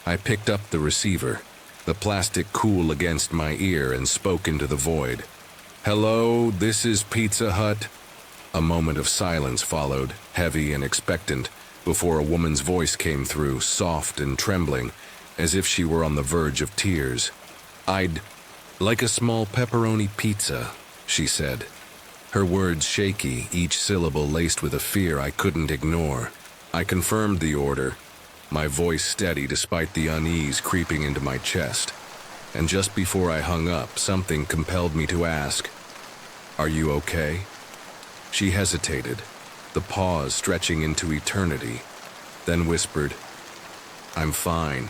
I picked up the receiver, the plastic cool against my ear, and spoke into the void. "Hello, this is Pizza Hut." A moment of silence followed, heavy and expectant, before a woman's voice came through, soft and trembling, as if she were on the verge of tears. "I'd like a small pepperoni pizza," she said, her words shaky, each syllable laced with a fear I couldn't ignore. I confirmed the order, my voice steady despite the unease creeping into my chest. And just before I hung up, something compelled me to ask, "Are you okay?" She hesitated, the pause stretching into eternity, then whispered, "I'm fine,"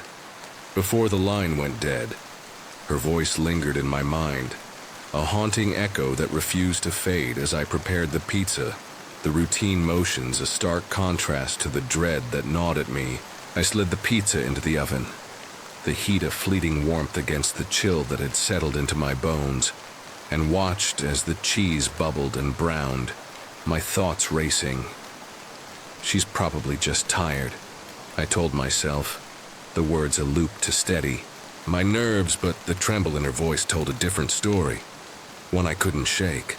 before the line went dead. Her voice lingered in my mind, a haunting echo that refused to fade as I prepared the pizza, the routine motions a stark contrast to the dread that gnawed at me. I slid the pizza into the oven, the heat of fleeting warmth against the chill that had settled into my bones, and watched as the cheese bubbled and browned, my thoughts racing. "She's probably just tired," I told myself, the words a loop to steady my nerves, but the tremble in her voice told a different story, one I couldn't shake.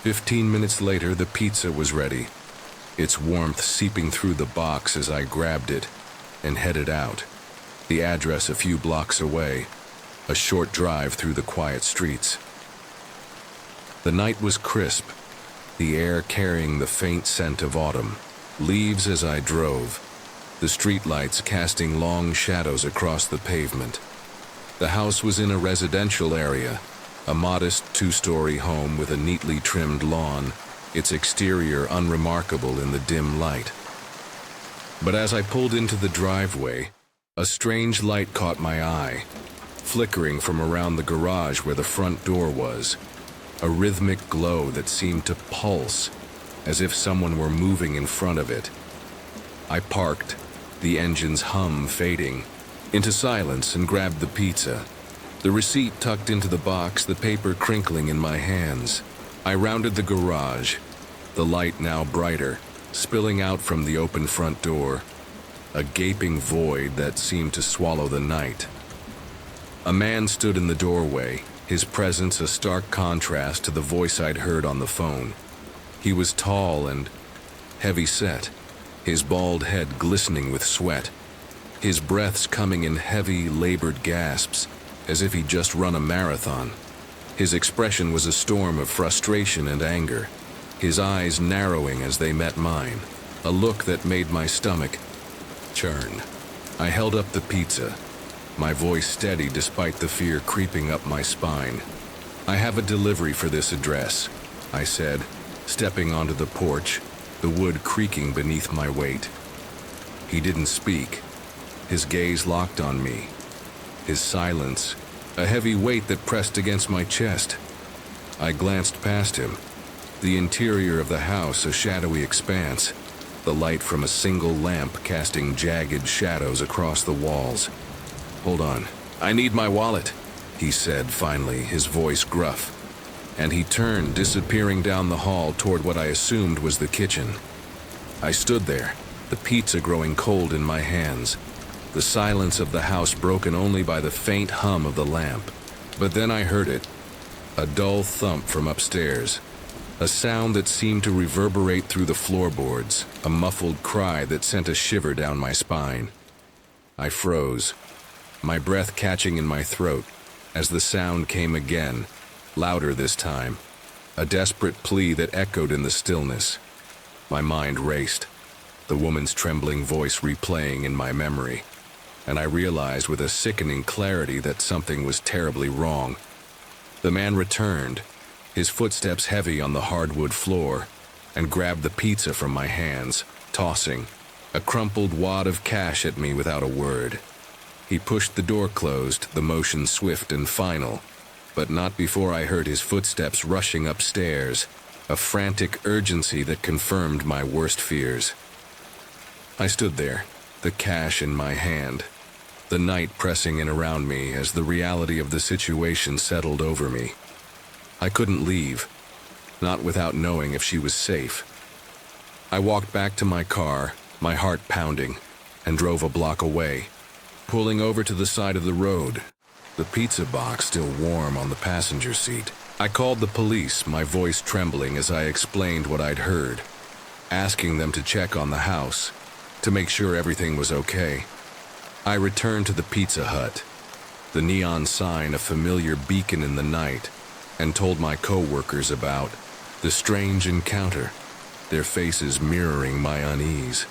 15 minutes later, the pizza was ready, its warmth seeping through the box as I grabbed it and headed out, the address a few blocks away, a short drive through the quiet streets. The night was crisp, the air carrying the faint scent of autumn, leaves as I drove, the streetlights casting long shadows across the pavement. The house was in a residential area, a modest two-story home with a neatly trimmed lawn, its exterior unremarkable in the dim light. But as I pulled into the driveway, a strange light caught my eye, flickering from around the garage where the front door was, a rhythmic glow that seemed to pulse, as if someone were moving in front of it. I parked, the engine's hum fading, into silence and grabbed the pizza, the receipt tucked into the box, the paper crinkling in my hands. I rounded the garage, the light now brighter, spilling out from the open front door, a gaping void that seemed to swallow the night. A man stood in the doorway, his presence a stark contrast to the voice I'd heard on the phone. He was tall and heavy-set, his bald head glistening with sweat, his breaths coming in heavy, labored gasps, as if he'd just run a marathon. His expression was a storm of frustration and anger, his eyes narrowing as they met mine, a look that made my stomach churn. I held up the pizza, my voice steady despite the fear creeping up my spine. "I have a delivery for this address," I said, stepping onto the porch, the wood creaking beneath my weight. He didn't speak. His gaze locked on me. His silence, a heavy weight that pressed against my chest. I glanced past him. The interior of the house a shadowy expanse, the light from a single lamp casting jagged shadows across the walls. "Hold on, I need my wallet," he said finally, his voice gruff. And he turned, disappearing down the hall toward what I assumed was the kitchen. I stood there, the pizza growing cold in my hands, the silence of the house broken only by the faint hum of the lamp. But then I heard it, a dull thump from upstairs, a sound that seemed to reverberate through the floorboards, a muffled cry that sent a shiver down my spine. I froze, my breath catching in my throat, as the sound came again, louder this time, a desperate plea that echoed in the stillness. My mind raced, the woman's trembling voice replaying in my memory, and I realized with a sickening clarity that something was terribly wrong. The man returned, his footsteps heavy on the hardwood floor, and grabbed the pizza from my hands, tossing a crumpled wad of cash at me without a word. He pushed the door closed, the motion swift and final, but not before I heard his footsteps rushing upstairs, a frantic urgency that confirmed my worst fears. I stood there, the cash in my hand, the night pressing in around me as the reality of the situation settled over me. I couldn't leave, not without knowing if she was safe. I walked back to my car, my heart pounding, and drove a block away, pulling over to the side of the road, the pizza box still warm on the passenger seat. I called the police, my voice trembling as I explained what I'd heard, asking them to check on the house, to make sure everything was okay. I returned to the Pizza Hut, the neon sign a familiar beacon in the night, and told my co-workers about the strange encounter, their faces mirroring my unease.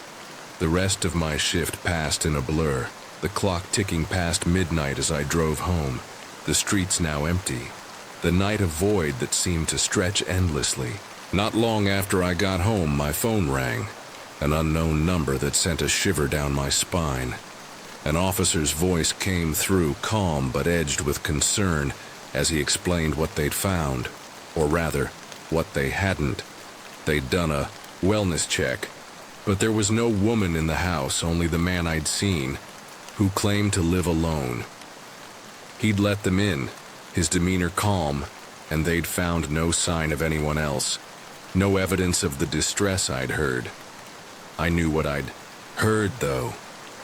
The rest of my shift passed in a blur, the clock ticking past midnight as I drove home, the streets now empty, the night a void that seemed to stretch endlessly. Not long after I got home, my phone rang, an unknown number that sent a shiver down my spine. An officer's voice came through, calm but edged with concern, as he explained what they'd found, or rather, what they hadn't. They'd done a wellness check, but there was no woman in the house, only the man I'd seen, who claimed to live alone. He'd let them in, his demeanor calm, and they'd found no sign of anyone else, no evidence of the distress I'd heard. I knew what I'd heard, though.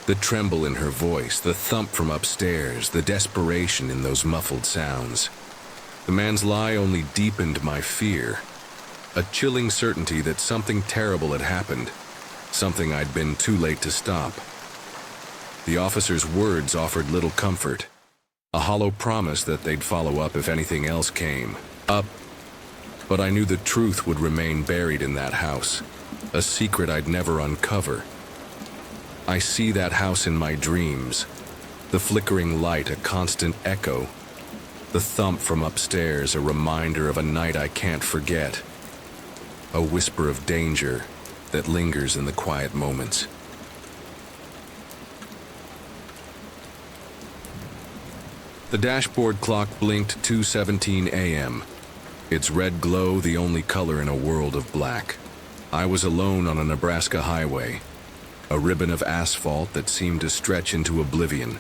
The tremble in her voice, the thump from upstairs, the desperation in those muffled sounds. The man's lie only deepened my fear, a chilling certainty that something terrible had happened, something I'd been too late to stop. The officer's words offered little comfort, a hollow promise that they'd follow up if anything else came up. But I knew the truth would remain buried in that house, a secret I'd never uncover. I see that house in my dreams, the flickering light a constant echo, the thump from upstairs a reminder of a night I can't forget, a whisper of danger that lingers in the quiet moments. The dashboard clock blinked 2:17 a.m., its red glow the only color in a world of black. I was alone on a Nebraska highway, a ribbon of asphalt that seemed to stretch into oblivion,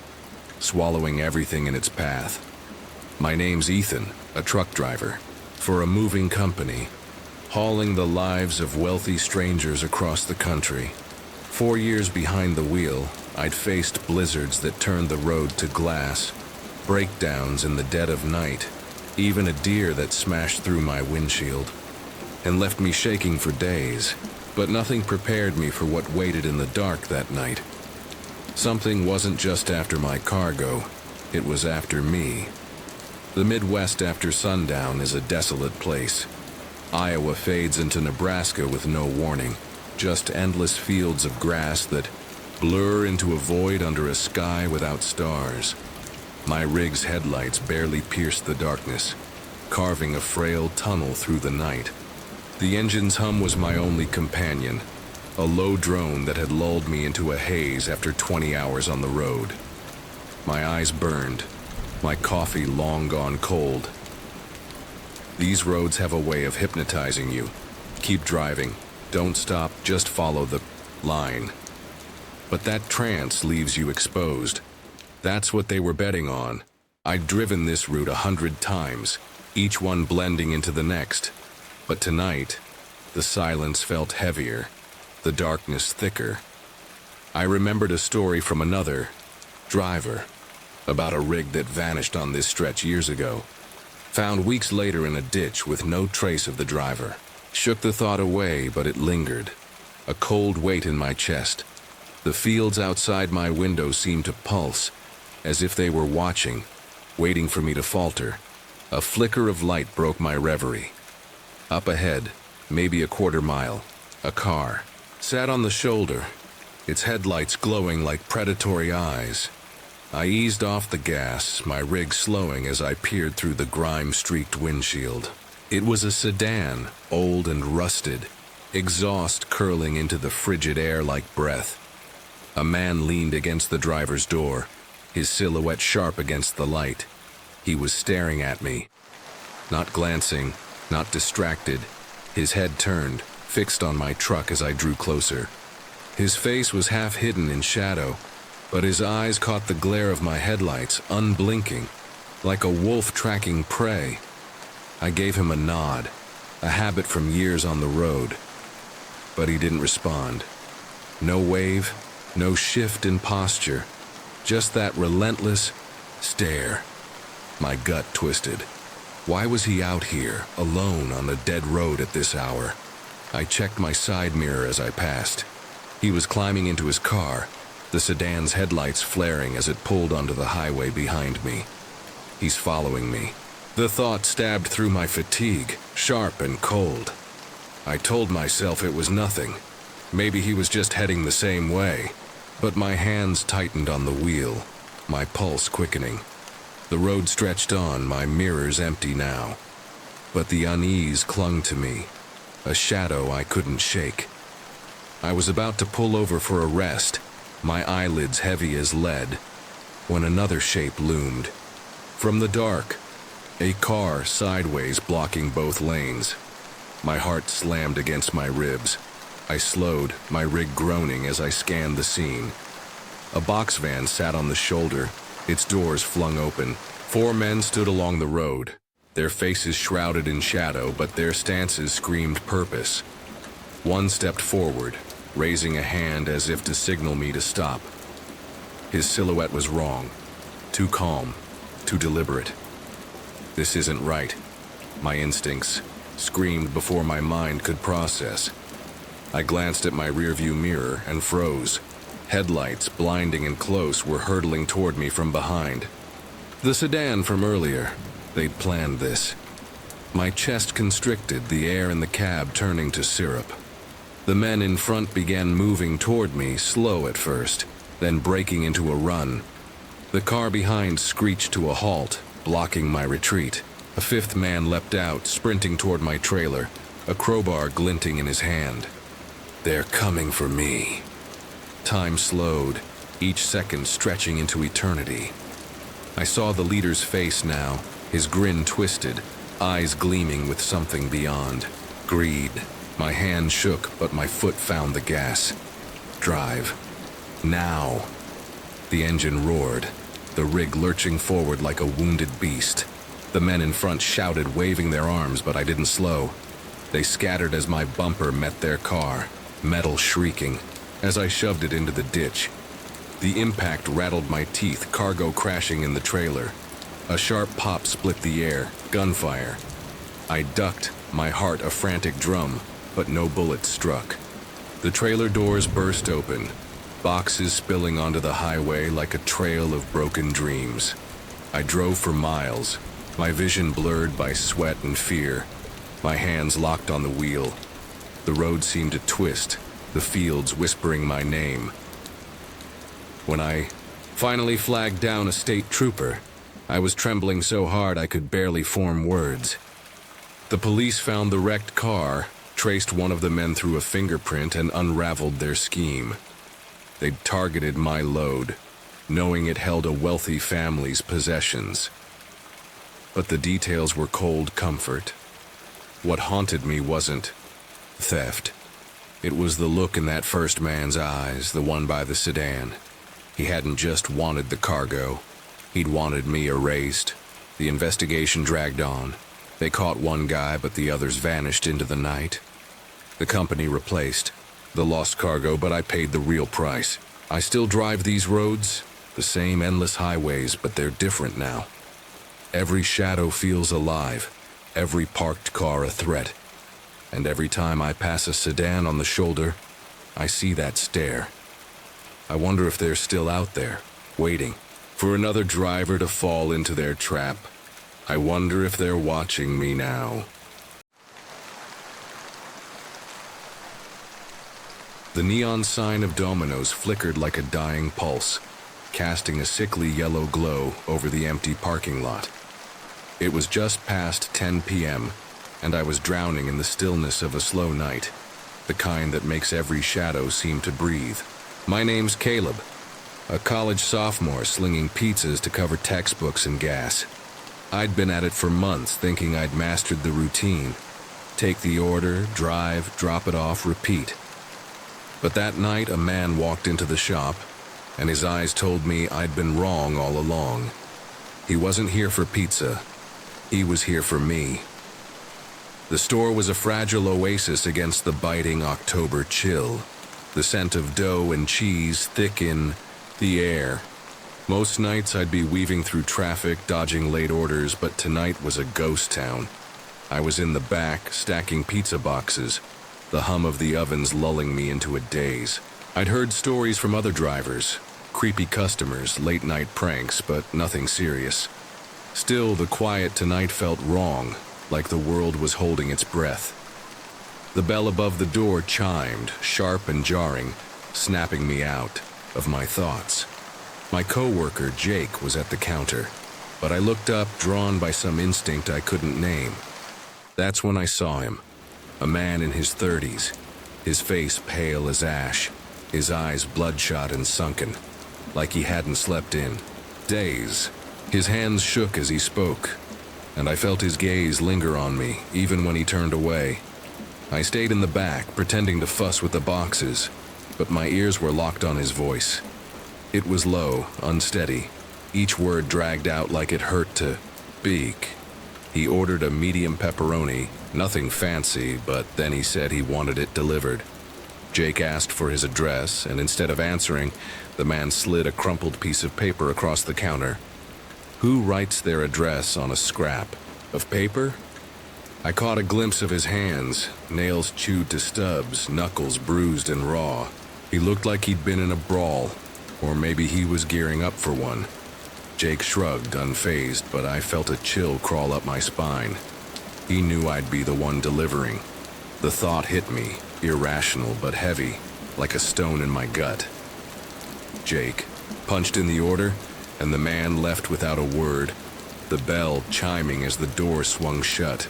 swallowing everything in its path. My name's Ethan, a truck driver, for a moving company, hauling the lives of wealthy strangers across the country. 4 years behind the wheel, I'd faced blizzards that turned the road to glass, breakdowns in the dead of night, even a deer that smashed through my windshield, and left me shaking for days. But nothing prepared me for what waited in the dark that night. Something wasn't just after my cargo, it was after me. The Midwest after sundown is a desolate place. Iowa fades into Nebraska with no warning, just endless fields of grass that blur into a void under a sky without stars. My rig's headlights barely pierced the darkness, carving a frail tunnel through the night. The engine's hum was my only companion, a low drone that had lulled me into a haze after 20 hours on the road. My eyes burned, my coffee long gone cold. These roads have a way of hypnotizing you. Keep driving, don't stop, just follow the line. But that trance leaves you exposed. That's what they were betting on. I'd driven this route 100 times, each one blending into the next. But tonight, the silence felt heavier, the darkness thicker. I remembered a story from another driver about a rig that vanished on this stretch years ago. Found weeks later in a ditch with no trace of the driver. Shook the thought away, but it lingered. A cold weight in my chest. The fields outside my window seemed to pulse, as if they were watching, waiting for me to falter. A flicker of light broke my reverie. Up ahead, maybe a quarter mile, a car sat on the shoulder, its headlights glowing like predatory eyes. I eased off the gas, my rig slowing as I peered through the grime-streaked windshield. It was a sedan, old and rusted, exhaust curling into the frigid air like breath. A man leaned against the driver's door, his silhouette sharp against the light. He was staring at me. Not glancing, not distracted, his head turned, fixed on my truck as I drew closer. His face was half hidden in shadow, but his eyes caught the glare of my headlights, unblinking, like a wolf tracking prey. I gave him a nod, a habit from years on the road, but he didn't respond. No wave, no shift in posture, just that relentless stare. My gut twisted. Why was he out here, alone on a dead road at this hour? I checked my side mirror as I passed. He was climbing into his car, the sedan's headlights flaring as it pulled onto the highway behind me. He's following me. The thought stabbed through my fatigue, sharp and cold. I told myself it was nothing. Maybe he was just heading the same way. But my hands tightened on the wheel, my pulse quickening. The road stretched on, my mirrors empty now. But the unease clung to me, a shadow I couldn't shake. I was about to pull over for a rest, my eyelids heavy as lead, when another shape loomed. From the dark, a car sideways blocking both lanes. My heart slammed against my ribs. I slowed, my rig groaning as I scanned the scene. A box van sat on the shoulder, its doors flung open. 4 men stood along the road, their faces shrouded in shadow, but their stances screamed purpose. One stepped forward, raising a hand as if to signal me to stop. His silhouette was wrong, too calm, too deliberate. This isn't right. My instincts screamed before my mind could process. I glanced at my rearview mirror and froze. Headlights, blinding and close, were hurtling toward me from behind. The sedan from earlier. They'd planned this. My chest constricted, the air in the cab turning to syrup. The men in front began moving toward me, slow at first, then breaking into a run. The car behind screeched to a halt, blocking my retreat. A 5th man leapt out, sprinting toward my trailer, a crowbar glinting in his hand. They're coming for me. Time slowed, each second stretching into eternity. I saw the leader's face now, his grin twisted, eyes gleaming with something beyond. Greed. My hand shook, but my foot found the gas. Drive. Now. The engine roared, the rig lurching forward like a wounded beast. The men in front shouted, waving their arms, but I didn't slow. They scattered as my bumper met their car, metal shrieking, as I shoved it into the ditch. The impact rattled my teeth, cargo crashing in the trailer. A sharp pop split the air, gunfire. I ducked, my heart a frantic drum, but no bullet struck. The trailer doors burst open, boxes spilling onto the highway like a trail of broken dreams. I drove for miles, my vision blurred by sweat and fear, my hands locked on the wheel. The road seemed to twist, the fields whispering my name. When I finally flagged down a state trooper, I was trembling so hard I could barely form words. The police found the wrecked car, traced one of the men through a fingerprint and unraveled their scheme. They'd targeted my load, knowing it held a wealthy family's possessions. But the details were cold comfort. What haunted me wasn't theft. It was the look in that first man's eyes, the one by the sedan. He hadn't just wanted the cargo. He'd wanted me erased. The investigation dragged on. They caught one guy, but the others vanished into the night. The company replaced the lost cargo, but I paid the real price. I still drive these roads, the same endless highways, but they're different now. Every shadow feels alive, every parked car a threat. And every time I pass a sedan on the shoulder, I see that stare. I wonder if they're still out there, waiting for another driver to fall into their trap. I wonder if they're watching me now. The neon sign of Domino's flickered like a dying pulse, casting a sickly yellow glow over the empty parking lot. It was just past 10 p.m., and I was drowning in the stillness of a slow night, the kind that makes every shadow seem to breathe. My name's Caleb, a college sophomore slinging pizzas to cover textbooks and gas. I'd been at it for months, thinking I'd mastered the routine. Take the order, drive, drop it off, repeat. But that night, a man walked into the shop, and his eyes told me I'd been wrong all along. He wasn't here for pizza. He was here for me. The store was a fragile oasis against the biting October chill. The scent of dough and cheese thick in the air. Most nights I'd be weaving through traffic, dodging late orders, but tonight was a ghost town. I was in the back, stacking pizza boxes, the hum of the ovens lulling me into a daze. I'd heard stories from other drivers, creepy customers, late-night pranks, but nothing serious. Still, the quiet tonight felt wrong, like the world was holding its breath. The bell above the door chimed, sharp and jarring, snapping me out of my thoughts. My coworker, Jake, was at the counter, but I looked up, drawn by some instinct I couldn't name. That's when I saw him, a man in his 30s, his face pale as ash, his eyes bloodshot and sunken, like he hadn't slept in days. His hands shook as he spoke, and I felt his gaze linger on me, even when he turned away. I stayed in the back, pretending to fuss with the boxes, but my ears were locked on his voice. It was low, unsteady, each word dragged out like it hurt to speak. He ordered a medium pepperoni, nothing fancy, but then he said he wanted it delivered. Jake asked for his address, and instead of answering, the man slid a crumpled piece of paper across the counter. Who writes their address on a scrap of paper? I caught a glimpse of his hands, nails chewed to stubs, knuckles bruised and raw. He looked like he'd been in a brawl, or maybe he was gearing up for one. Jake shrugged, unfazed, but I felt a chill crawl up my spine. He knew I'd be the one delivering. The thought hit me, irrational but heavy, like a stone in my gut. Jake punched in the order, and the man left without a word, the bell chiming as the door swung shut.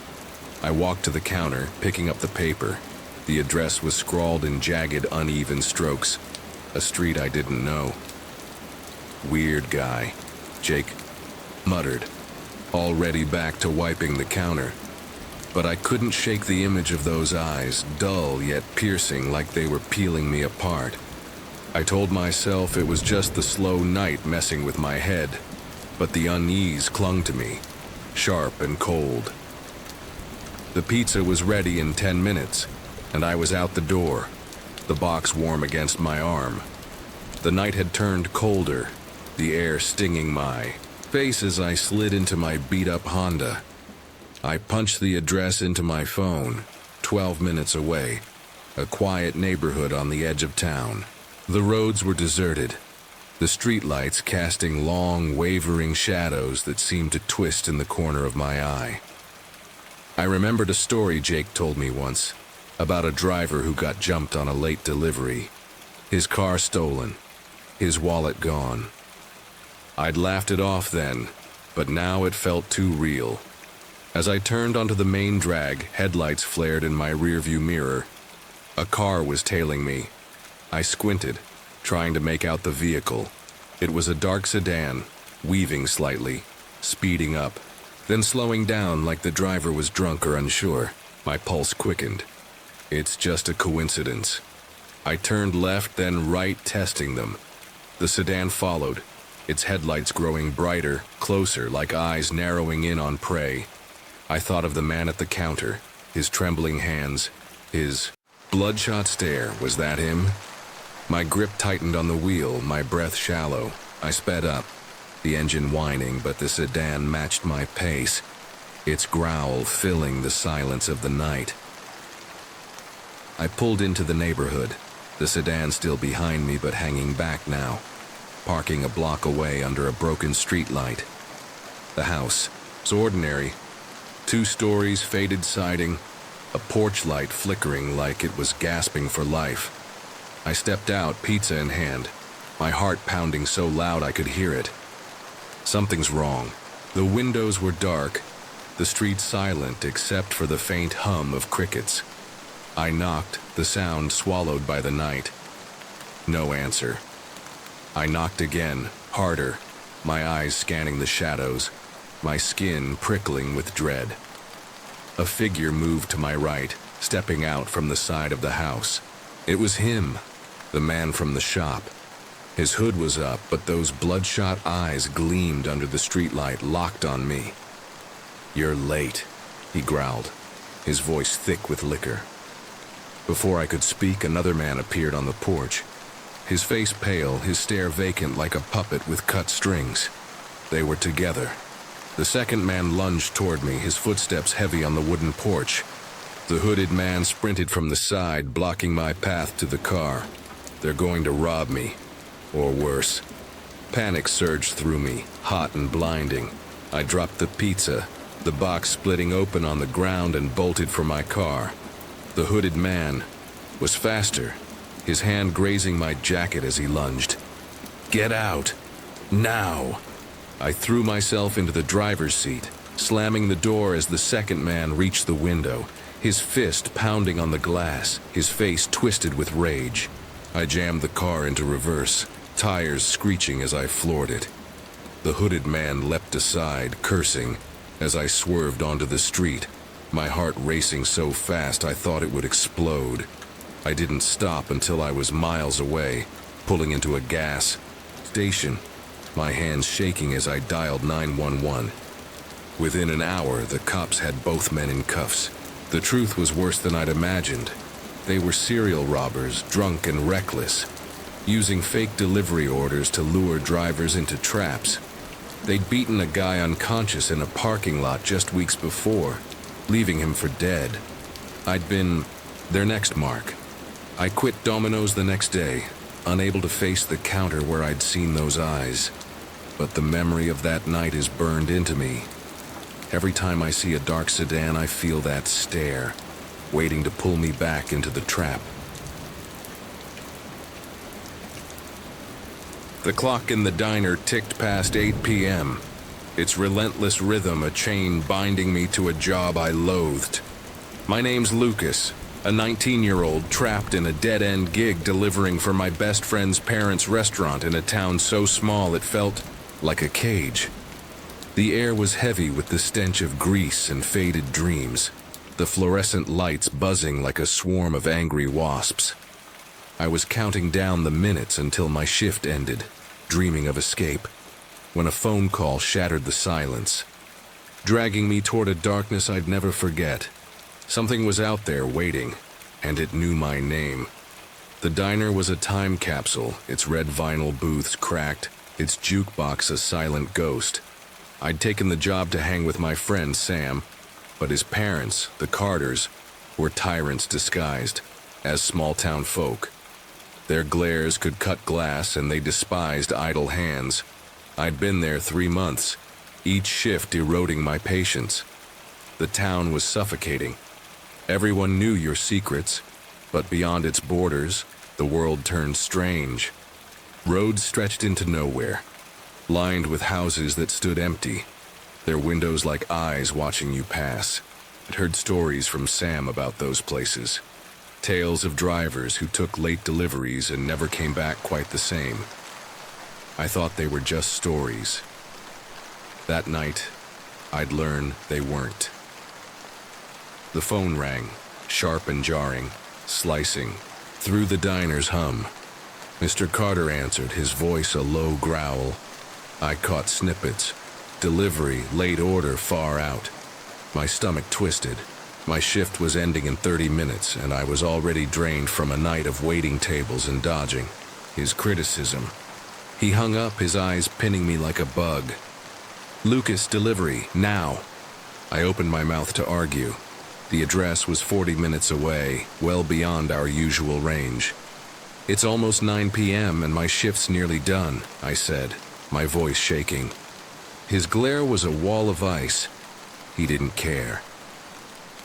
I walked to the counter, picking up the paper. The address was scrawled in jagged, uneven strokes. A street I didn't know. Weird guy, Jake muttered, already back to wiping the counter. But I couldn't shake the image of those eyes, dull yet piercing, like they were peeling me apart. I told myself it was just the slow night messing with my head, but the unease clung to me, sharp and cold. The pizza was ready in 10 minutes, and I was out the door, the box warm against my arm. The night had turned colder, the air stinging my face as I slid into my beat-up Honda. I punched the address into my phone, 12 minutes away, a quiet neighborhood on the edge of town. The roads were deserted, the streetlights casting long, wavering shadows that seemed to twist in the corner of my eye. I remembered a story Jake told me once, about a driver who got jumped on a late delivery. His car stolen, his wallet gone. I'd laughed it off then, but now it felt too real. As I turned onto the main drag, headlights flared in my rearview mirror. A car was tailing me. I squinted, trying to make out the vehicle. It was a dark sedan, weaving slightly, speeding up, then slowing down like the driver was drunk or unsure. My pulse quickened. It's just a coincidence. I turned left, then right, testing them. The sedan followed, its headlights growing brighter, closer, like eyes narrowing in on prey. I thought of the man at the counter, his trembling hands, his bloodshot stare. Was that him? My grip tightened on the wheel, my breath shallow. I sped up, the engine whining, but the sedan matched my pace, its growl filling the silence of the night. I pulled into the neighborhood, the sedan still behind me but hanging back now, parking a block away under a broken streetlight. The house was ordinary. 2 stories, faded siding, a porch light flickering like it was gasping for life. I stepped out, pizza in hand, my heart pounding so loud I could hear it. Something's wrong. The windows were dark, the street silent except for the faint hum of crickets. I knocked, the sound swallowed by the night. No answer. I knocked again, harder, my eyes scanning the shadows, my skin prickling with dread. A figure moved to my right, stepping out from the side of the house. It was him, the man from the shop. His hood was up, but those bloodshot eyes gleamed under the streetlight, locked on me. "You're late," he growled, his voice thick with liquor. Before I could speak, another man appeared on the porch, his face pale, his stare vacant like a puppet with cut strings. They were together. The second man lunged toward me, his footsteps heavy on the wooden porch. The hooded man sprinted from the side, blocking my path to the car. They're going to rob me, or worse. Panic surged through me, hot and blinding. I dropped the pizza, the box splitting open on the ground, and bolted for my car. The hooded man was faster, his hand grazing my jacket as he lunged. "Get out! Now!" I threw myself into the driver's seat, slamming the door as the second man reached the window, his fist pounding on the glass, his face twisted with rage. I jammed the car into reverse, tires screeching as I floored it. The hooded man leapt aside, cursing, as I swerved onto the street, my heart racing so fast I thought it would explode. I didn't stop until I was miles away, pulling into a gas station, my hands shaking as I dialed 911. Within an hour, the cops had both men in cuffs. The truth was worse than I'd imagined. They were serial robbers, drunk and reckless, using fake delivery orders to lure drivers into traps. They'd beaten a guy unconscious in a parking lot just weeks before, leaving him for dead. I'd been their next mark. I quit Domino's the next day, unable to face the counter where I'd seen those eyes. But the memory of that night is burned into me. Every time I see a dark sedan, I feel that stare, waiting to pull me back into the trap. The clock in the diner ticked past 8 p.m., its relentless rhythm a chain binding me to a job I loathed. My name's Lucas, a 19-year-old trapped in a dead-end gig delivering for my best friend's parents' restaurant in a town so small it felt like a cage. The air was heavy with the stench of grease and faded dreams, the fluorescent lights buzzing like a swarm of angry wasps. I was counting down the minutes until my shift ended, dreaming of escape, when a phone call shattered the silence, dragging me toward a darkness I'd never forget. Something was out there waiting, and it knew my name. The diner was a time capsule, its red vinyl booths cracked, its jukebox a silent ghost. I'd taken the job to hang with my friend Sam, but his parents, the Carters, were tyrants disguised as small-town folk. Their glares could cut glass, and they despised idle hands. I'd been there 3 months, each shift eroding my patience. The town was suffocating. Everyone knew your secrets, but beyond its borders, the world turned strange. Roads stretched into nowhere, lined with houses that stood empty. their windows like eyes watching you pass. I'd heard stories from Sam about those places. Tales of drivers who took late deliveries and never came back quite the same. I thought they were just stories. That night, I'd learn they weren't. The phone rang, sharp and jarring, slicing, through the diner's hum. Mr. Carter answered, his voice a low growl. I caught snippets. Delivery, late order, far out. My stomach twisted. My shift was ending in 30 minutes, and I was already drained from a night of waiting tables and dodging. His criticism. He hung up, his eyes pinning me like a bug. Lucas, delivery, now. I opened my mouth to argue. The address was 40 minutes away, well beyond our usual range. It's almost 9 p.m. and my shift's nearly done, I said, my voice shaking. His glare was a wall of ice. He didn't care.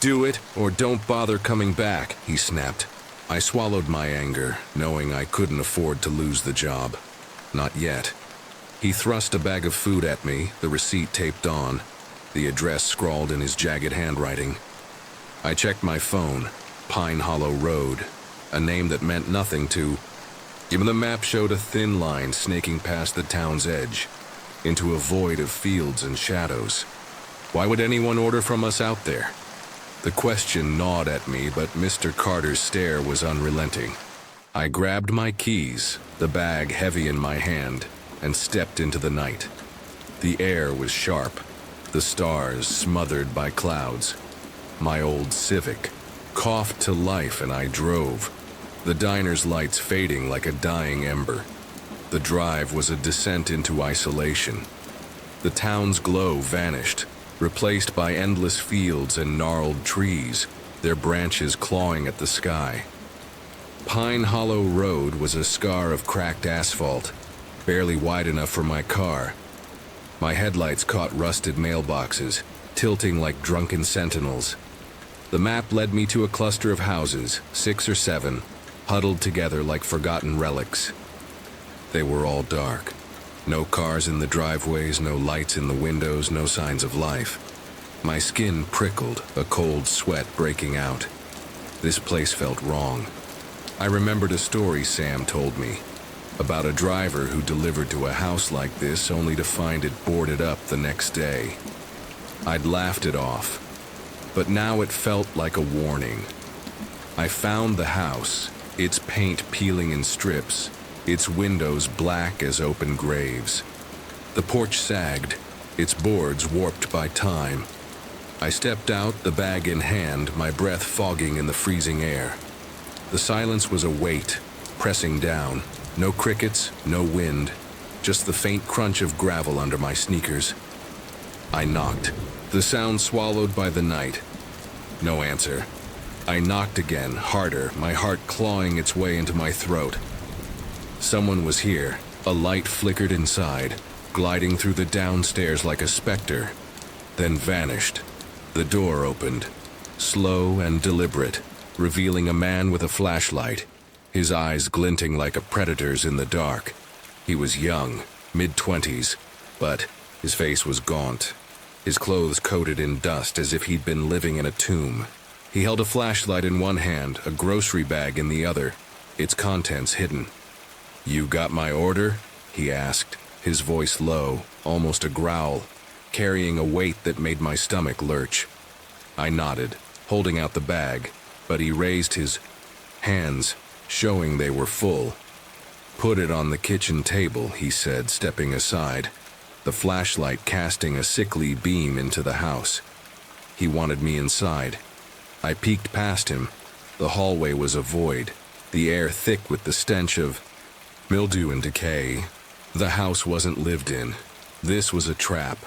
Do it, or don't bother coming back, he snapped. I swallowed my anger, knowing I couldn't afford to lose the job. Not yet. He thrust a bag of food at me, the receipt taped on, the address scrawled in his jagged handwriting. I checked my phone. Pine Hollow Road, a name that meant nothing to. Even the map showed a thin line snaking past the town's edge, into a void of fields and shadows. Why would anyone order from us out there? The question gnawed at me, but Mr. Carter's stare was unrelenting. I grabbed my keys, the bag heavy in my hand, and stepped into the night. The air was sharp, the stars smothered by clouds. My old Civic coughed to life and I drove, the diner's lights fading like a dying ember. The drive was a descent into isolation. The town's glow vanished, replaced by endless fields and gnarled trees, their branches clawing at the sky. Pine Hollow Road was a scar of cracked asphalt, barely wide enough for my car. My headlights caught rusted mailboxes, tilting like drunken sentinels. The map led me to a cluster of houses, 6 or 7, huddled together like forgotten relics. They were all dark. No cars in the driveways, no lights in the windows, no signs of life. My skin prickled, a cold sweat breaking out. This place felt wrong. I remembered a story Sam told me, about a driver who delivered to a house like this only to find it boarded up the next day. I'd laughed it off, but now it felt like a warning. I found the house, its paint peeling in strips, its windows black as open graves. The porch sagged, its boards warped by time. I stepped out, the bag in hand, my breath fogging in the freezing air. The silence was a weight, pressing down. No crickets, no wind, just the faint crunch of gravel under my sneakers. I knocked, the sound swallowed by the night. No answer. I knocked again, harder, my heart clawing its way into my throat. Someone was here. A light flickered inside, gliding through the downstairs like a specter, then vanished. The door opened, slow and deliberate, revealing a man with a flashlight, his eyes glinting like a predator's in the dark. He was young, mid-20s, but his face was gaunt, his clothes coated in dust as if he'd been living in a tomb. He held a flashlight in one hand, a grocery bag in the other, its contents hidden. "You got my order?" he asked, his voice low, almost a growl, carrying a weight that made my stomach lurch. I nodded, holding out the bag, but he raised his hands, showing they were full. "Put it on the kitchen table," he said, stepping aside, the flashlight casting a sickly beam into the house. He wanted me inside. I peeked past him. The hallway was a void, the air thick with the stench of mildew and decay. The house wasn't lived in. This was a trap.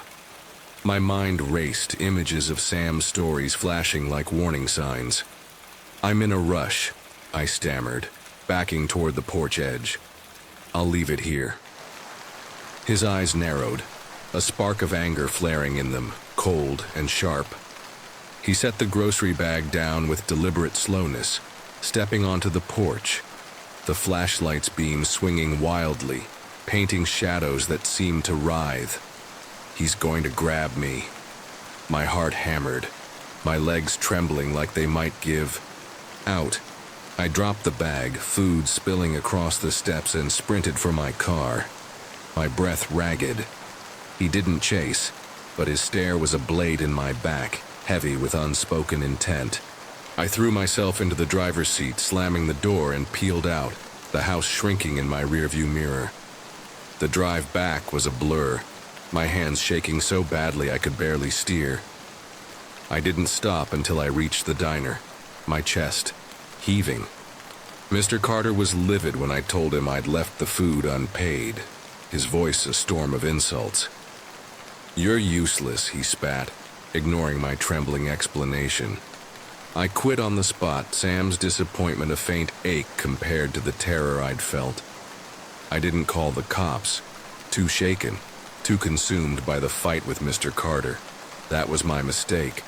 My mind raced, images of Sam's stories flashing like warning signs. "I'm in a rush," I stammered, backing toward the porch edge. "I'll leave it here." His eyes narrowed, a spark of anger flaring in them, cold and sharp. He set the grocery bag down with deliberate slowness, stepping onto the porch, the flashlight's beam swinging wildly, painting shadows that seemed to writhe. He's going to grab me. My heart hammered, my legs trembling like they might give out. I dropped the bag, food spilling across the steps, and sprinted for my car, my breath ragged. He didn't chase, but his stare was a blade in my back, heavy with unspoken intent. I threw myself into the driver's seat, slamming the door, and peeled out, the house shrinking in my rearview mirror. The drive back was a blur, my hands shaking so badly I could barely steer. I didn't stop until I reached the diner, my chest heaving. Mr. Carter was livid when I told him I'd left the food unpaid, his voice a storm of insults. "You're useless," he spat, ignoring my trembling explanation. I quit on the spot, Sam's disappointment a faint ache compared to the terror I'd felt. I didn't call the cops, too shaken, too consumed by the fight with Mr. Carter. That was my mistake.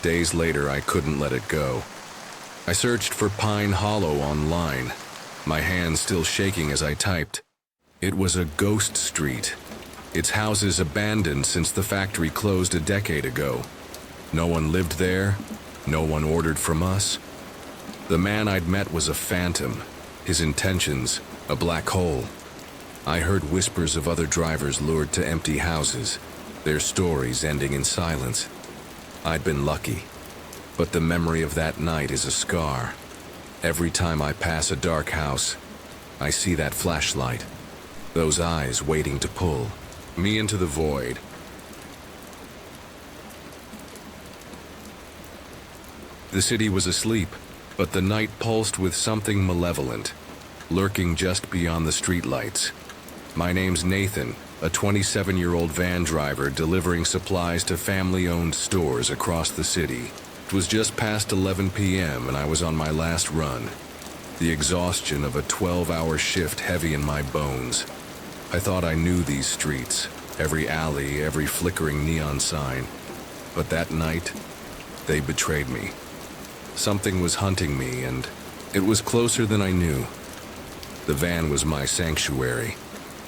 Days later, I couldn't let it go. I searched for Pine Hollow online, my hands still shaking as I typed. It was a ghost street, its houses abandoned since the factory closed a decade ago. No one lived there, no one ordered from us. The man I'd met was a phantom, his intentions a black hole. I heard whispers of other drivers lured to empty houses, their stories ending in silence. I'd been lucky, but the memory of that night is a scar. Every time I pass a dark house, I see that flashlight, those eyes waiting to pull me into the void. The city was asleep, but the night pulsed with something malevolent, lurking just beyond the streetlights. My name's Nathan, a 27-year-old van driver delivering supplies to family-owned stores across the city. It was just past 11 p.m. and I was on my last run, the exhaustion of a 12-hour shift heavy in my bones. I thought I knew these streets, every alley, every flickering neon sign. But that night, they betrayed me. Something was hunting me, and it was closer than I knew. The van was my sanctuary,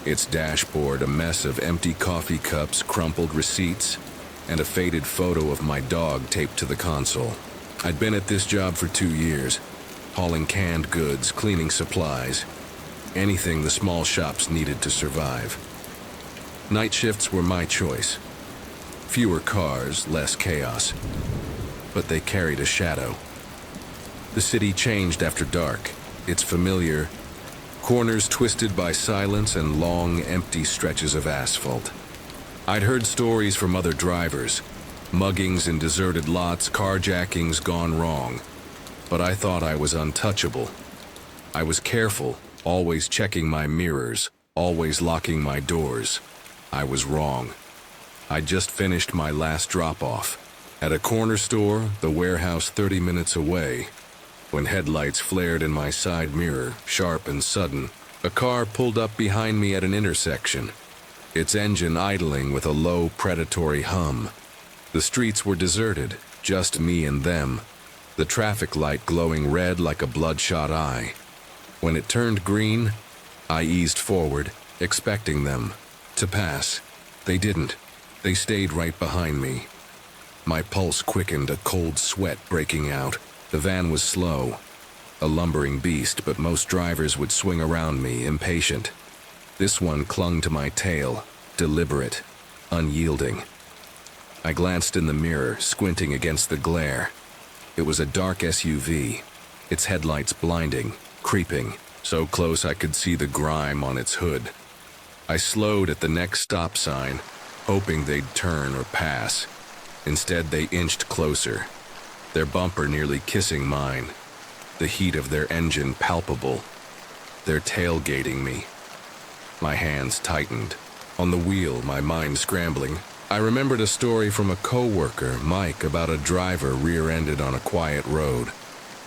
its dashboard a mess of empty coffee cups, crumpled receipts, and a faded photo of my dog taped to the console. I'd been at this job for 2 years, hauling canned goods, cleaning supplies, anything the small shops needed to survive. Night shifts were my choice. Fewer cars, less chaos, but they carried a shadow. The city changed after dark, its familiar, corners twisted by silence and long, empty stretches of asphalt. I'd heard stories from other drivers, muggings in deserted lots, carjackings gone wrong, but I thought I was untouchable. I was careful, always checking my mirrors, always locking my doors. I was wrong. I'd just finished my last drop-off at a corner store, the warehouse 30 minutes away, when headlights flared in my side mirror, sharp and sudden. A car pulled up behind me at an intersection, its engine idling with a low, predatory hum. The streets were deserted, just me and them, the traffic light glowing red like a bloodshot eye. When it turned green, I eased forward, expecting them to pass. They didn't. They stayed right behind me. My pulse quickened, a cold sweat breaking out. The van was slow, a lumbering beast, but most drivers would swing around me, impatient. This one clung to my tail, deliberate, unyielding. I glanced in the mirror, squinting against the glare. It was a dark SUV, its headlights blinding, creeping, so close I could see the grime on its hood. I slowed at the next stop sign, hoping they'd turn or pass. Instead, they inched closer, their bumper nearly kissing mine, the heat of their engine palpable, their tailgating me. My hands tightened. On the wheel, my mind scrambling, I remembered a story from a co-worker, Mike, about a driver rear-ended on a quiet road,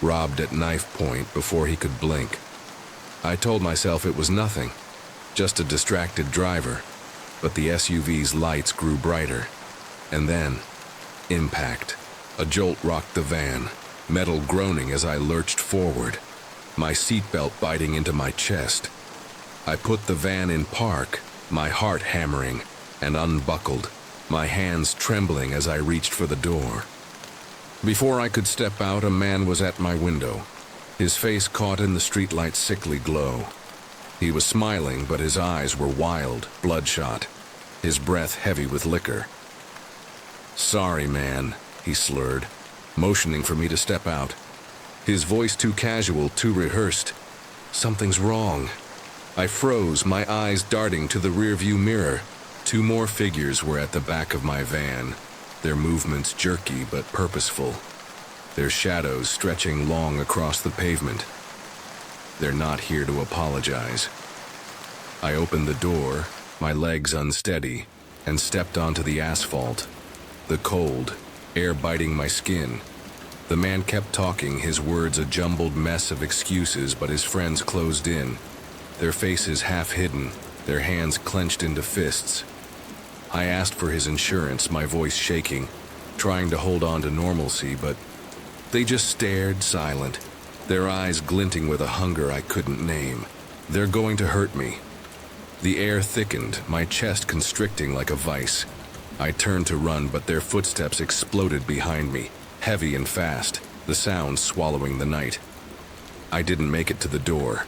robbed at knife point before he could blink. I told myself it was nothing, just a distracted driver, but the SUV's lights grew brighter. And then, impact. A jolt rocked the van, metal groaning as I lurched forward, my seatbelt biting into my chest. I put the van in park, my heart hammering, and unbuckled, my hands trembling as I reached for the door. Before I could step out, a man was at my window, his face caught in the streetlight's sickly glow. He was smiling, but his eyes were wild, bloodshot, his breath heavy with liquor. "Sorry, man," he slurred, motioning for me to step out. His voice too casual, too rehearsed. "Something's wrong." I froze, my eyes darting to the rearview mirror. 2 more figures were at the back of my van, their movements jerky but purposeful, their shadows stretching long across the pavement. They're not here to apologize. I opened the door, my legs unsteady, and stepped onto the asphalt. The cold, air biting my skin. The man kept talking, his words a jumbled mess of excuses, but his friends closed in, their faces half hidden, their hands clenched into fists. I asked for his insurance, my voice shaking, trying to hold on to normalcy, but they just stared, silent, their eyes glinting with a hunger I couldn't name. "They're going to hurt me." The air thickened, my chest constricting like a vice. I turned to run, but their footsteps exploded behind me, heavy and fast, the sound swallowing the night. I didn't make it to the door.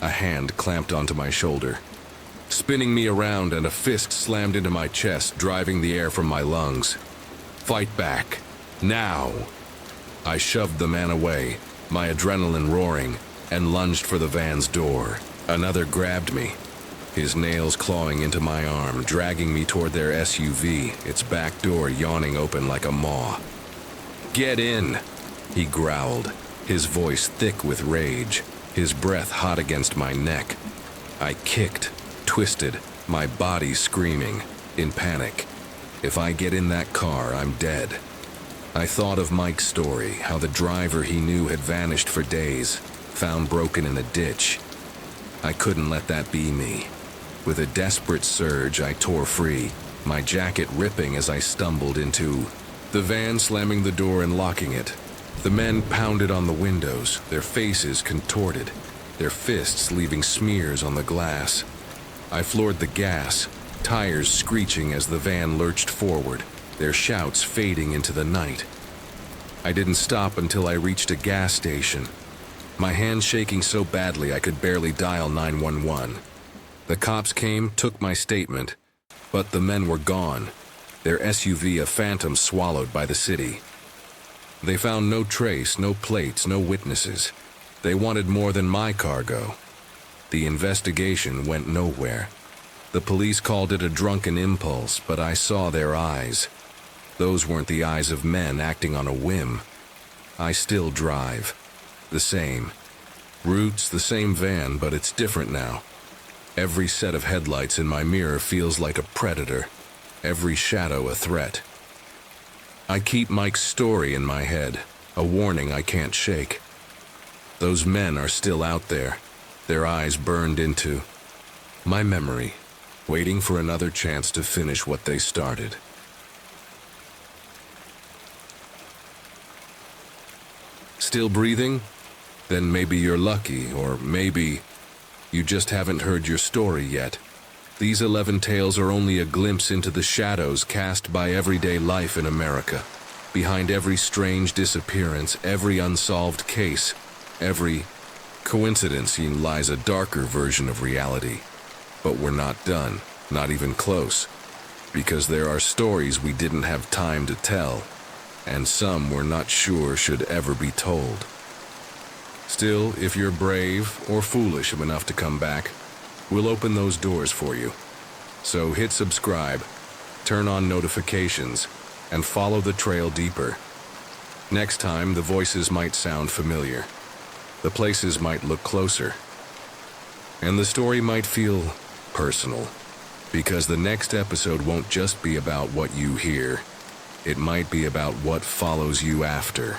A hand clamped onto my shoulder, spinning me around, and a fist slammed into my chest, driving the air from my lungs. "Fight back. Now!" I shoved the man away, my adrenaline roaring, and lunged for the van's door. Another grabbed me, his nails clawing into my arm, dragging me toward their SUV, its back door yawning open like a maw. "Get in," he growled, his voice thick with rage, his breath hot against my neck. I kicked, twisted, my body screaming, in panic. If I get in that car, I'm dead. I thought of Mike's story, how the driver he knew had vanished for days, found broken in a ditch. I couldn't let that be me. With a desperate surge, I tore free, my jacket ripping as I stumbled into the van, slamming the door and locking it. The men pounded on the windows, their faces contorted, their fists leaving smears on the glass. I floored the gas, tires screeching as the van lurched forward, their shouts fading into the night. I didn't stop until I reached a gas station, my hands shaking so badly I could barely dial 911. The cops came, took my statement, but the men were gone, their SUV a phantom swallowed by the city. They found no trace, no plates, no witnesses. They wanted more than my cargo. The investigation went nowhere. The police called it a drunken impulse, but I saw their eyes. Those weren't the eyes of men acting on a whim. I still drive. The same. Roots, the same van, but it's different now. Every set of headlights in my mirror feels like a predator. Every shadow a threat. I keep Mike's story in my head, a warning I can't shake. Those men are still out there, their eyes burned into my memory, waiting for another chance to finish what they started. Still breathing? Then maybe you're lucky, or maybe you just haven't heard your story yet. These 11 tales are only a glimpse into the shadows cast by everyday life in America. Behind every strange disappearance, every unsolved case, every coincidence lies a darker version of reality. But we're not done, not even close, because there are stories we didn't have time to tell, and some we're not sure should ever be told. Still, if you're brave or foolish enough to come back, we'll open those doors for you. So hit subscribe, turn on notifications, and follow the trail deeper. Next time, the voices might sound familiar. The places might look closer. And the story might feel personal. Because the next episode won't just be about what you hear. It might be about what follows you after.